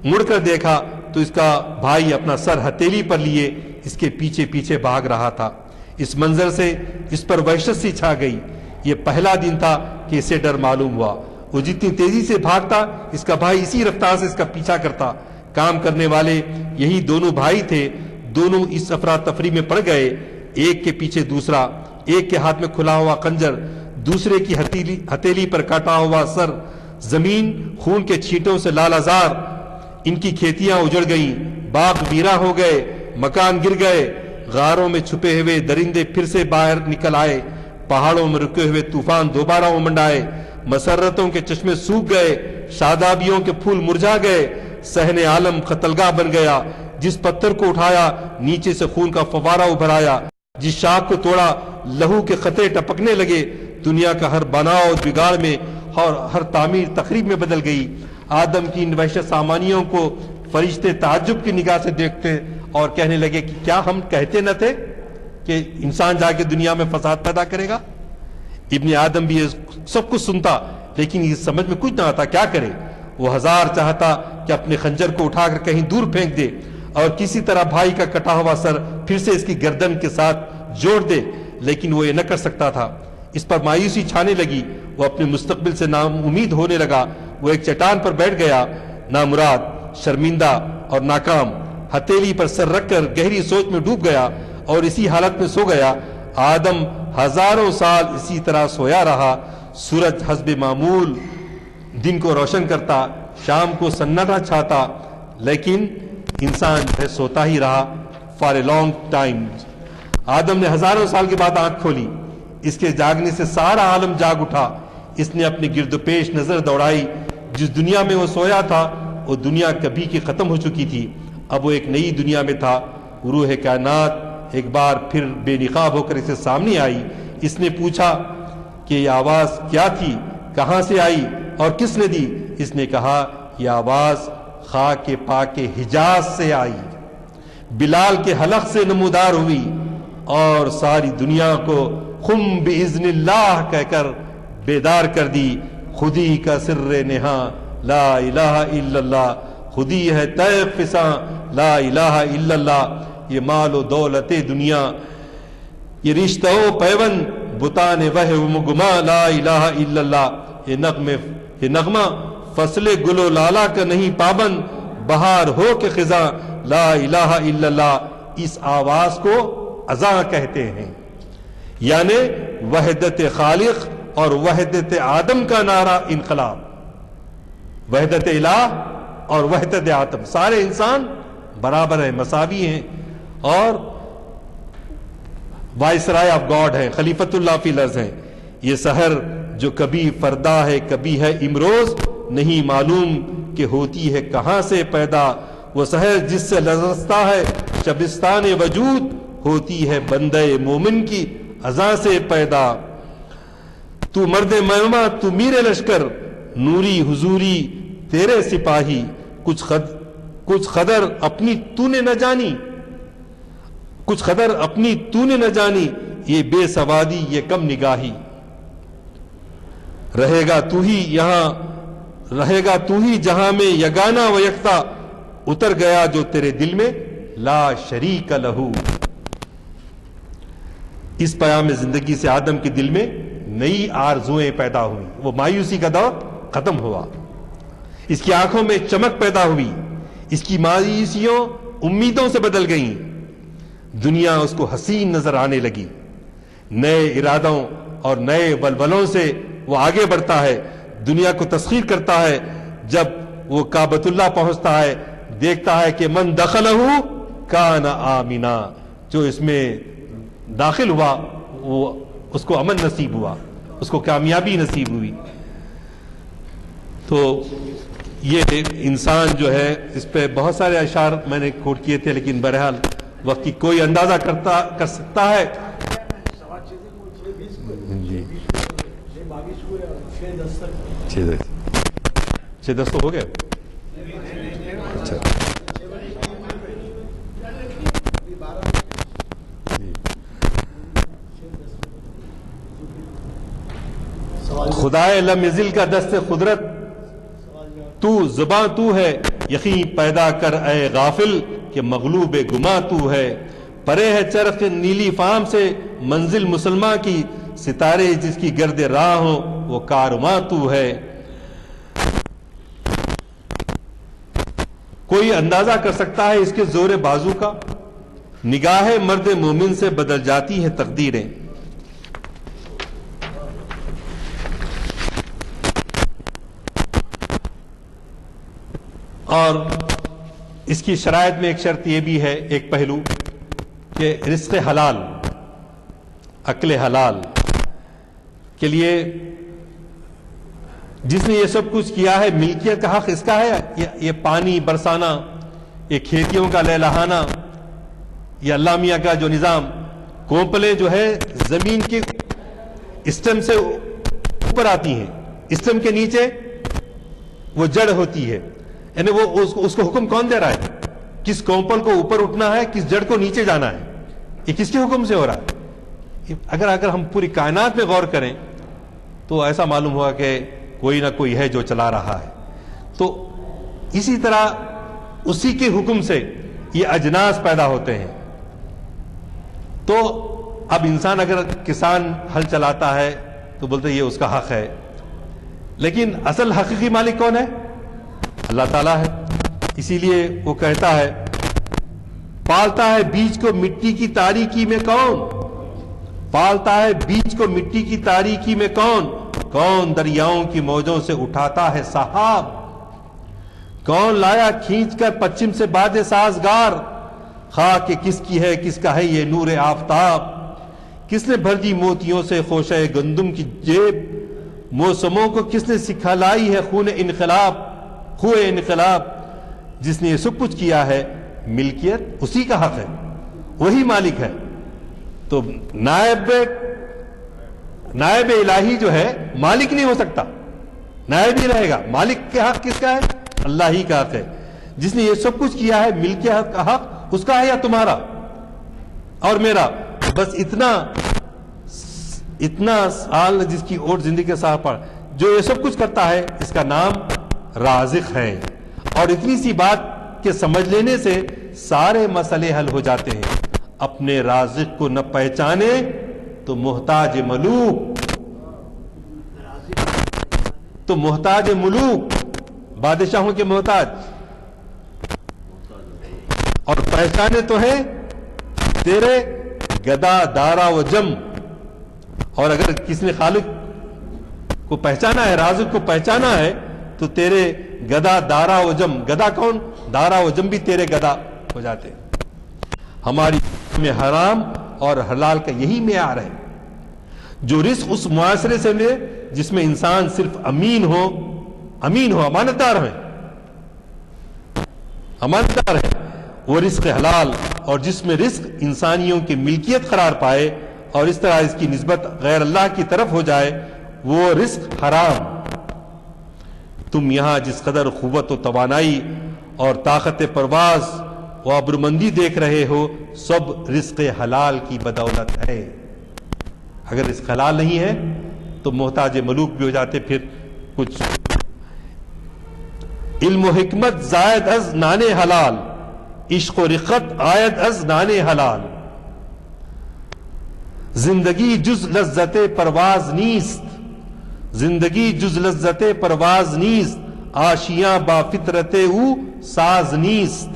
مڑ کر دیکھا تو اس کا بھائی اپنا سر ہتھیلی پر لیے اس کے پیچھے پیچھے بھاگ رہا تھا. اس منظر سے اس پر وحشت سی چھا گئی. یہ پہلا دن تھا کہ اسے ڈر معلوم ہوا. وہ جتنی تیزی سے بھاگتا اس کا بھائی اسی رفتار سے اس کا پیچھا کرتا. کام کرنے والے یہی دونوں بھائی تھے. دونوں اس افراتفری میں پڑ گئے, ایک کے پیچھے دوسرا, ایک کے ہاتھ میں کھلا ہوا خنجر, دوسرے کی ہتھیلی پر کاٹا ہوا سر. زمین خون کے چھینٹوں سے لال ازار. ان کی کھیتیاں اجڑ گئیں, باغ ویرا ہو گئے, مکان گر گئے. غاروں میں چھپے ہوئے درندے پھر سے باہر نکل آئے. پہاڑوں میں رکے ہوئے طوفان دوبارہ امنڈ آئے. مسرتوں کے چشمے سوکھ گئے, شادابیوں کے پھول مرجھا گئے. صحن عالم قتلگاہ بن گیا. جس پتھر کو اٹھایا نیچے سے خون کا فوارہ ابھر آیا. جس شاخ کو توڑا لہو کے قطرے ٹپکنے لگے. دنیا کا ہر بناؤ بگاڑ میں اور ہر تعمیر تقریب میں بدل گئی۔ آدم کی ان وحشت سامانیوں کو فرشتے تعجب کی نگاہ سے دیکھتے اور کہنے لگے کہ کیا ہم کہتے نہ تھے کہ انسان جا کے دنیا میں فساد پیدا کرے گا؟ ابن آدم بھی یہ سب کچھ سنتا لیکن یہ سمجھ میں کچھ نہ آتا کیا کرے۔ وہ ہزار چاہتا کہ اپنے خنجر کو اٹھا کر کہیں دور پھینک دے اور کسی طرح بھائی کا کٹا ہوا سر پھر سے اس کی گردن کے ساتھ جوڑ دے، لیکن وہ یہ نہ کر سکتا تھا۔ اس پر مایوسی چھانے لگی، وہ اپنے مستقبل سے ناامید ہونے لگا۔ وہ ایک چٹان پر بیٹھ گیا، نامراد، شرمندہ اور ناکام، ہتھیلی پر سر رکھ کر گہری سوچ میں ڈوب گیا اور اسی حالت میں سو گیا۔ آدم ہزاروں سال اسی طرح سویا رہا۔ سورج حسب معمول دن کو روشن کرتا، شام کو سناٹا چھاتا، لیکن انسان جو ہے سوتا ہی رہا فار اے لانگ ٹائم۔ آدم نے ہزاروں سال کے بعد آنکھ کھولی، اس کے جاگنے سے سارا عالم جاگ اٹھا۔ اس نے اپنی گرد و پیش نظر دوڑائی، جس دنیا میں وہ سویا تھا وہ دنیا کبھی کی ختم ہو چکی تھی، اب وہ ایک نئی دنیا میں تھا۔ روح کائنات ایک بار پھر بے نقاب ہو کر اسے سامنے آئی۔ اس نے پوچھا کہ یہ آواز کیا تھی، کہاں سے آئی اور کس نے دی؟ اس نے کہا یہ آواز خاک پاک حجاز سے آئی، بلال کے حلق سے نمودار ہوئی اور ساری دنیا کو قم باذن اللہ کہہ کر بیدار کر دی۔ خودی کا سر نہاں لا الہ الا اللہ، خودی ہے طیب فساں لا الہ الا اللہ۔ یہ مال و دولت دنیا، یہ رشتہ و پیون بتانے وہم گما لا الہ الا اللہ۔ یہ نغمہ فصل گل و لالا کا نہیں پابند، بہار ہو کے خزاں لا الہ الا اللہ۔ اس آواز کو اذاں کہتے ہیں، یعنی وحدت خالق اور وحدت آدم کا نعرہ انقلاب، وحدت الہ اور وحدت آدم، سارے انسان برابر ہیں، مساوی ہیں اور وائسرائے آف گاڈ ہیں، خلیفۃ اللہ فی الارض ہیں۔ یہ سحر جو کبھی فردا ہے کبھی ہے امروز، نہیں معلوم کہ ہوتی ہے کہاں سے پیدا۔ وہ سحر جس سے لرزتا ہے شبستان وجود، ہوتی ہے بندے مومن کی اذاں سے پیدا۔ تو مرد میمہ تو میر لشکر، نوری حضوری تیرے سپاہی، کچھ قدر اپنی تو نے نہ جانی، کچھ قدر اپنی تو نے نہ جانی، یہ بے سوادی یہ کم نگاہی۔ رہے گا تو ہی یہاں، رہے گا تو ہی جہاں میں یگانہ و یکتا، اتر گیا جو تیرے دل میں لا شریک لہو۔ اس پیام زندگی سے آدم کے دل میں نئی آرزوئیں پیدا ہوئی، وہ مایوسی کا دور ختم ہوا، اس کی آنکھوں میں چمک پیدا ہوئی، اس کی مایوسیوں امیدوں سے بدل گئیں، دنیا اس کو حسین نظر آنے لگی۔ نئے ارادوں اور نئے ولولوں سے وہ آگے بڑھتا ہے، دنیا کو تسخیر کرتا ہے۔ جب وہ کعبۃ اللہ پہنچتا ہے دیکھتا ہے کہ من دخلہ کان آمنا، جو اس میں داخل ہوا وہ اس کو امن نصیب ہوا، اس کو کامیابی نصیب ہوئی۔ تو یہ انسان جو ہے، اس پہ بہت سارے اشعار میں نے کوٹ کیے تھے، لیکن بہرحال وقت کی کوئی اندازہ کر سکتا ہے۔ جی 6-10 تو ہو گئے۔ اچھا خدائے لم یزل کا دست قدرت، تو زباں تو ہے، یقین پیدا کر اے غافل کہ مغلوب گما تو ہے۔ پرے ہے چرخ نیلی فام سے منزل مسلمہ کی، ستارے جس کی گرد راہ ہو وہ کارواں تو ہے۔ کوئی اندازہ کر سکتا ہے اس کے زور بازو کا؟ نگاہ مرد مومن سے بدل جاتی ہے تقدیریں۔ اور اس کی شرائط میں ایک شرط یہ بھی ہے، ایک پہلو، کہ رزق حلال، عقل حلال کے لیے جس نے یہ سب کچھ کیا ہے، ملکیت کا حق اس کا ہے۔ یہ پانی برسانا، یہ کھیتیوں کا لہلانا، یہ اللہ میاں کا جو نظام، کونپلیں جو ہے زمین کے اسٹم سے اوپر آتی ہیں، اسٹم کے نیچے وہ جڑ ہوتی ہے، یعنی وہ اس کو حکم کون دے رہا ہے؟ کس کومپل کو اوپر اٹھنا ہے، کس جڑ کو نیچے جانا ہے، یہ کس کے حکم سے ہو رہا ہے؟ اگر ہم پوری کائنات میں غور کریں تو ایسا معلوم ہوا کہ کوئی نہ کوئی ہے جو چلا رہا ہے. تو اسی طرح اسی کے حکم سے یہ اجناس پیدا ہوتے ہیں. تو اب انسان اگر کسان ہل چلاتا ہے تو بولتے یہ اس کا حق ہے، لیکن اصل حقیقی مالک کون ہے؟ اللہ تعالیٰ ہے. اسی لیے وہ کہتا ہے پالتا ہے بیج کو مٹی کی تاریکی میں کون، پالتا ہے بیج کو مٹی کی تاریکی میں کون، کون دریاؤں کی موجوں سے اٹھاتا ہے سحاب، کون لایا کھینچ کر پچھم سے باد سازگار، خاک کس کی ہے کس کا ہے یہ نور آفتاب، کس نے بھر دی موتیوں سے خوشہ گندم کی جیب، موسموں کو کس نے سکھلائی ہے خون انقلاب، خوئے انقلاب، جس نے یہ سب کچھ کیا ہے ملکیت اسی کا حق ہے، وہی مالک ہے. تو نائب الہی جو ہے مالک نہیں ہو سکتا، نائب ہی رہے گا. مالک کے حق کس کا ہے؟ اللہ ہی کا حق ہے. جس نے یہ سب کچھ کیا ہے ملکیت کا حق اس کا ہے یا تمہارا اور میرا؟ بس اتنا سال جس کی اوٹ زندگی کے ساتھ پڑ، جو یہ سب کچھ کرتا ہے اس کا نام رازق ہے. اور اتنی سی بات کہ سمجھ لینے سے سارے مسئلے حل ہو جاتے ہیں. اپنے رازق کو نہ پہچانے تو محتاج ملوک بادشاہوں کے محتاج، اور پہچانے تو ہے تیرے گدا دارا و جم. اور اگر کس نے خالق کو پہچانا ہے، رازق کو پہچانا ہے، تو تیرے گدا دارا و جم، گدا کون؟ دارا و جم بھی تیرے گدا ہو جاتے. ہماری میں حرام اور حلال کا یہی معیار ہے. جو رزق اس معاشرے سے ملے جس میں انسان صرف امین ہو، امانتدار ہے، وہ رزق حلال. اور جس میں رزق انسانیوں کی ملکیت قرار پائے اور اس طرح اس کی نسبت غیر اللہ کی طرف ہو جائے، وہ رزق حرام. تم یہاں جس قدر قوت و توانائی اور طاقت پرواز و ابرومندی دیکھ رہے ہو، سب رزق حلال کی بدولت ہے. اگر رزق حلال نہیں ہے تو محتاج ملوک بھی ہو جاتے. پھر کچھ علم و حکمت زائد از نان حلال، عشق و رقت آید از نان حلال. زندگی جز لذت پرواز نیست، زندگی جز لذت پرواز نیست، آشیاں با فطرت او ساز نیست.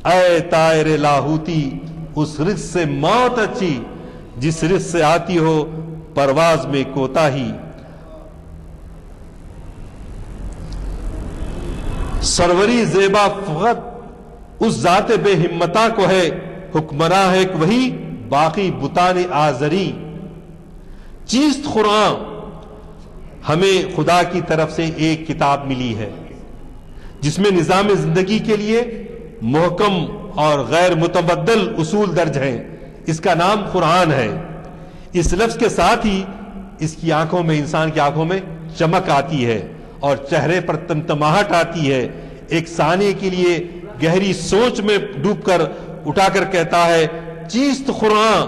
اے طائر لاہوتی اس رزق سے موت اچھی، جس رزق سے آتی ہو پرواز میں کوتاہی. سروری زیبا فقط اس ذات بے ہمتا کو ہے، حکمراں ہے کہ وہی باقی بتان آزری. چیست قرآن، ہمیں خدا کی طرف سے ایک کتاب ملی ہے جس میں نظام زندگی کے لیے محکم اور غیر متبدل اصول درج ہیں. اس کا نام قرآن ہے. اس لفظ کے ساتھ ہی اس کی آنکھوں میں، انسان کی آنکھوں میں چمک آتی ہے اور چہرے پر تمتماہٹ آتی ہے. ایک ثانیے کے لیے گہری سوچ میں ڈوب کر اٹھا کر کہتا ہے چیست قرآن،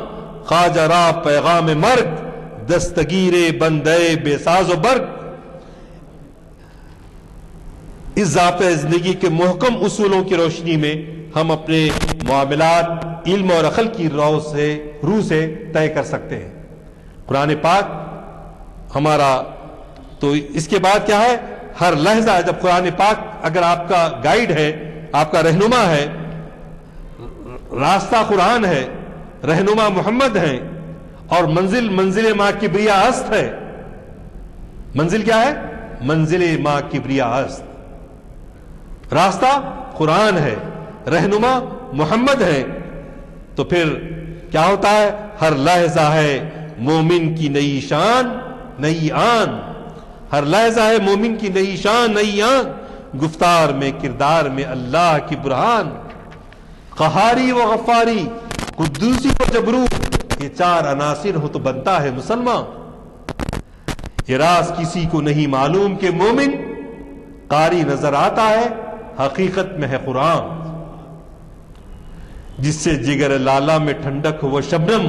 خواجہ را پیغام مرگ، دستگیر بندے بے ساز و برگ. اس ضابطۂ زندگی کے محکم اصولوں کی روشنی میں ہم اپنے معاملات علم اور عقل کی روح سے طے کر سکتے ہیں. قرآن پاک ہمارا، تو اس کے بعد کیا ہے؟ ہر لحظہ جب قرآن پاک اگر آپ کا گائیڈ ہے، آپ کا رہنما ہے، راستہ قرآن ہے، رہنما محمد ہے، اور منزل ما کبریا است ہے. منزل کیا ہے؟ منزل ما کبریا است. راستہ قرآن ہے، رہنما محمد ہے. تو پھر کیا ہوتا ہے؟ ہر لحظہ ہے مومن کی نئی شان نئی آن. ہر لحظہ ہے مومن کی نئی شان نئی آن. گفتار میں کردار میں اللہ کی برہان. قہاری و غفاری، قدوسی و جبروت، یہ چار عناصر ہو تو بنتا ہے مسلمان. یہ راز کسی کو نہیں معلوم کہ مومن قاری نظر آتا ہے، حقیقت میں ہے قرآن، جس سے جگر لالا میں ٹھنڈک ہو وہ شبنم،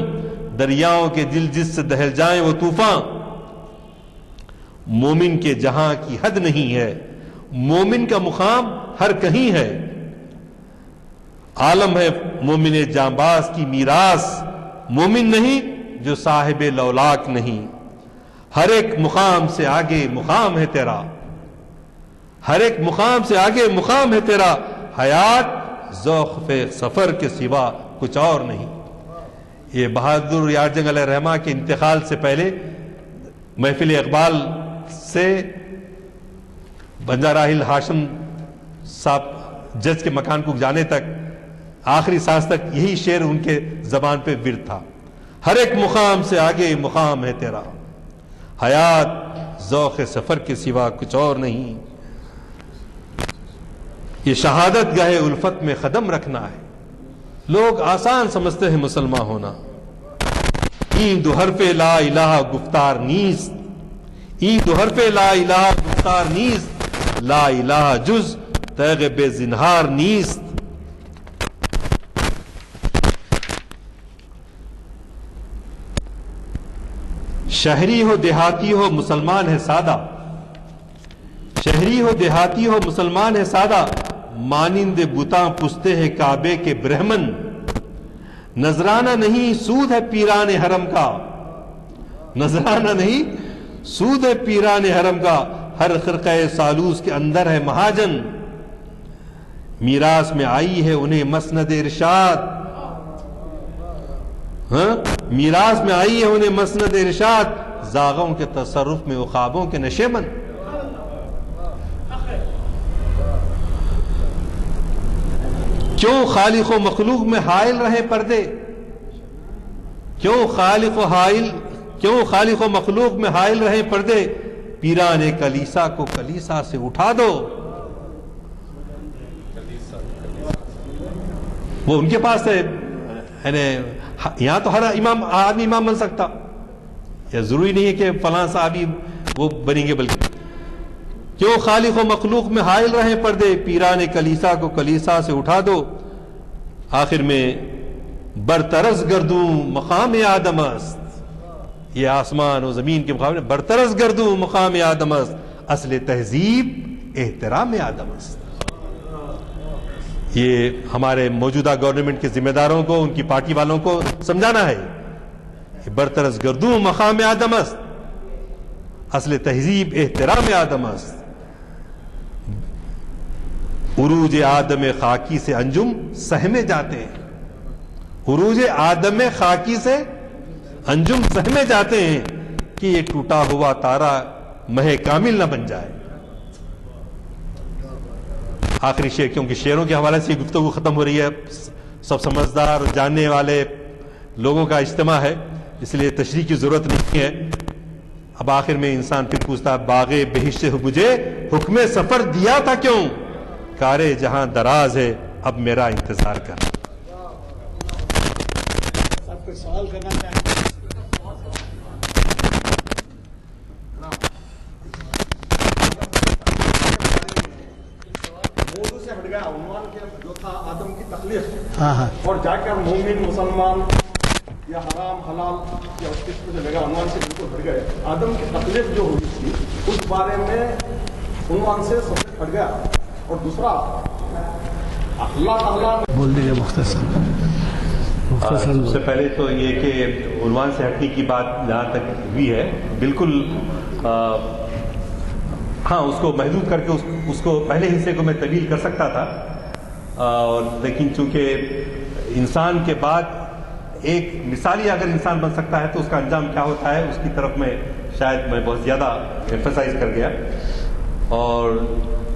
دریاؤں کے دل جس سے دہل جائیں وہ طوفان۔ مومن کے جہاں کی حد نہیں ہے، مومن کا مقام ہر کہیں ہے۔ عالم ہے مومن جانباز کی میراث، مومن نہیں جو صاحب لولاک نہیں۔ ہر ایک مقام سے آگے مقام ہے تیرا، ہر ایک مقام سے آگے مقام ہے تیرا، حیات ذوق سفر کے سوا کچھ اور نہیں۔ یہ بہادر یار جنگ علیہ الرحمہ کے انتقال سے پہلے محفل اقبال سے بنجارہ ہل ہاشم صاحب جج کے مکان کو جانے تک آخری سانس تک یہی شعر ان کے زبان پہ ورد تھا، ہر ایک مقام سے آگے مقام ہے تیرا، حیات ذوق سفر کے سوا کچھ اور نہیں۔ یہ شہادت گاہ الفت میں قدم رکھنا ہے۔ لوگ آسان سمجھتے ہیں مسلمان ہونا۔ این دو حرف لا الہ گفتار نیست، این دو حرف لا الہ گفتار نیست، لا الہ جز تیغ بے زنہار نیست۔ شہری ہو دیہاتی ہو مسلمان ہے سادہ، شہری ہو دیہاتی ہو مسلمان ہے سادہ، مانند بتاں پستے ہیں کعبے کے برہمن، نذرانہ نہیں سود ہے پیران حرم کا، نذرانہ نہیں سود ہے پیران حرم کا، ہر خرقہ سالوس کے اندر ہے مہاجن، میراث میں آئی ہے انہیں مسند ارشاد، میراث میں آئی ہے انہیں مسند ارشاد، زاغوں کے تصرف میں عقابوں کے نشیمن۔ کیوں خالق و مخلوق میں حائل رہے پردے، کیوں خالق و مخلوق میں حائل رہے پردے، پیران کلیسا کو کلیسا سے اٹھا دو۔ وہ ان کے پاس ہے، یہاں تو ہر آدمی امام بن سکتا، یا ضروری نہیں ہے کہ فلاں صحابی وہ بنیں گے، بلکہ کیوں خالق و مخلوق میں حائل رہے پردے، پیران کلیسا کو کلیسا سے اٹھا دو۔ آخر میں برطرز گردوں مقام آدم است، یہ آسمان و زمین کے مقابلے برطرز گردوں مقام آدم است، اصل تہذیب احترام آدم است۔ یہ ہمارے موجودہ گورنمنٹ کے ذمہ داروں کو، ان کی پارٹی والوں کو سمجھانا ہے، برطرز گردوں مقام آدم است، اصل تہذیب احترام آدم است۔ عروج آدم خاکی سے انجم سہمے جاتے ہیں، عروج آدم خاکی سے انجم سہمے جاتے ہیں، کہ یہ ٹوٹا ہوا تارا مہ کامل نہ بن جائے۔ آخری شعر، کیونکہ شعروں کے حوالے سے گفتگو ختم ہو رہی ہے، سب سمجھدار اور جاننے والے لوگوں کا اجتماع ہے، اس لیے تشریح کی ضرورت نہیں ہے۔ اب آخر میں انسان پھر پوچھتا، باغ بہشت مجھے حکم سفر دیا تھا کیوں، کارے جہاں دراز ہے اب میرا انتظار کر۔ آپ کوئی سوال کرنا چاہیں؟ موضوع سے ہٹ گیا، عنوان جو تھا آدم کی تخلیق، اور جا کر مومن مسلمان یا حرام حلال یا اس قسم سے لگا عنوان سے بالکل ہٹ گئے۔ آدم کی تخلیق جو ہوئی تھی اس بارے میں عنوان سے سب ہٹ گیا، اور دوسرا اللہ تعالیٰ بول دیجیے مختصر۔ سب سے پہلے تو یہ کہ عنوان سے ہٹنے کی بات جہاں تک ہوئی ہے، بالکل ہاں اس کو محدود کر کے اس کو پہلے حصے کو میں طویل کر سکتا تھا، لیکن چونکہ انسان کے بعد ایک مثالی اگر انسان بن سکتا ہے تو اس کا انجام کیا ہوتا ہے اس کی طرف میں شاید میں بہت زیادہ ایمفسائز کر گیا۔ اور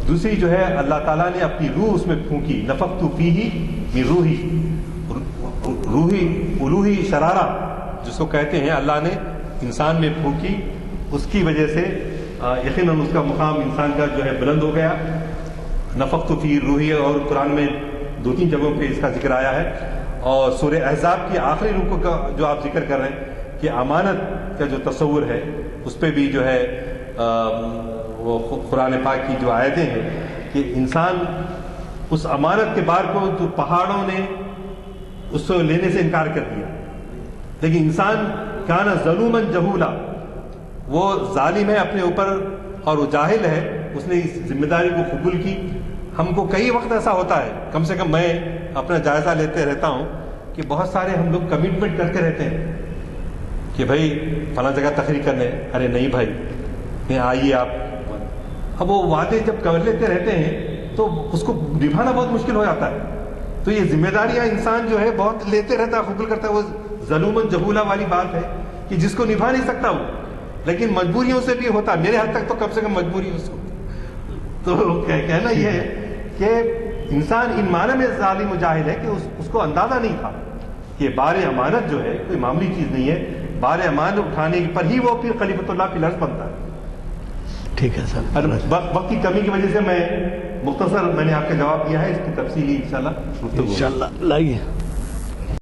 دوسری جو ہے، اللہ تعالیٰ نے اپنی روح اس میں پھونکی، نفخت فیہ من روحی، روحی الوہی شرارہ جس کو کہتے ہیں، اللہ نے انسان میں پھونکی، اس کی وجہ سے یقیناً اس کا مقام انسان کا جو ہے بلند ہو گیا۔ نفخت فیہ روحی، اور قرآن میں 2-3 جگہوں پہ اس کا ذکر آیا ہے، اور سورہ احزاب کی آخری رکوع کا جو آپ ذکر کر رہے ہیں کہ امانت کا جو تصور ہے اس پہ بھی جو ہے وہ قرآن پاک کی جو آیتیں ہیں کہ انسان اس امانت کے بار کو جو پہاڑوں نے اس کو لینے سے انکار کر دیا، لیکن انسان کانا ظلوماً جہولا، وہ ظالم ہے اپنے اوپر اور وہ جاہل ہے، اس نے اس ذمہ داری کو قبول کی۔ ہم کو کئی وقت ایسا ہوتا ہے، کم سے کم میں اپنا جائزہ لیتے رہتا ہوں کہ بہت سارے ہم لوگ کمٹمنٹ کرتے رہتے ہیں کہ بھائی فلاں جگہ تقریر کرنے، ارے نہیں بھائی نہیں آئیے آپ۔ اب وہ وعدے جب کر لیتے رہتے ہیں تو اس کو نبھانا بہت مشکل ہو جاتا ہے۔ تو یہ ذمہ داریاں انسان جو ہے بہت لیتے رہتا ہے، قبول کرتا ہے، وہ ظلوماً جہولا والی بات ہے کہ جس کو نبھا نہیں سکتا وہ، لیکن مجبوریوں سے بھی ہوتا ہے۔ میرے حد تک تو کم سے کم مجبوری اس کو، تو کہنا یہ ہے کہ انسان ان معنی میں ظالم و جاہل ہے کہ اس کو اندازہ نہیں تھا کہ بار امانت جو ہے کوئی معمولی چیز نہیں ہے، بار امانت اٹھانے پر ہی وہ پھر خلیفۃ اللہ فی الارض بنتا ہے۔ ٹھیک ہے سر، وقت کی کمی کی وجہ سے میں مختصر میں نے آپ کا جواب دیا ہے، اس کی تفصیلی انشاءاللہ گفتگو انشاءاللہ لائیے۔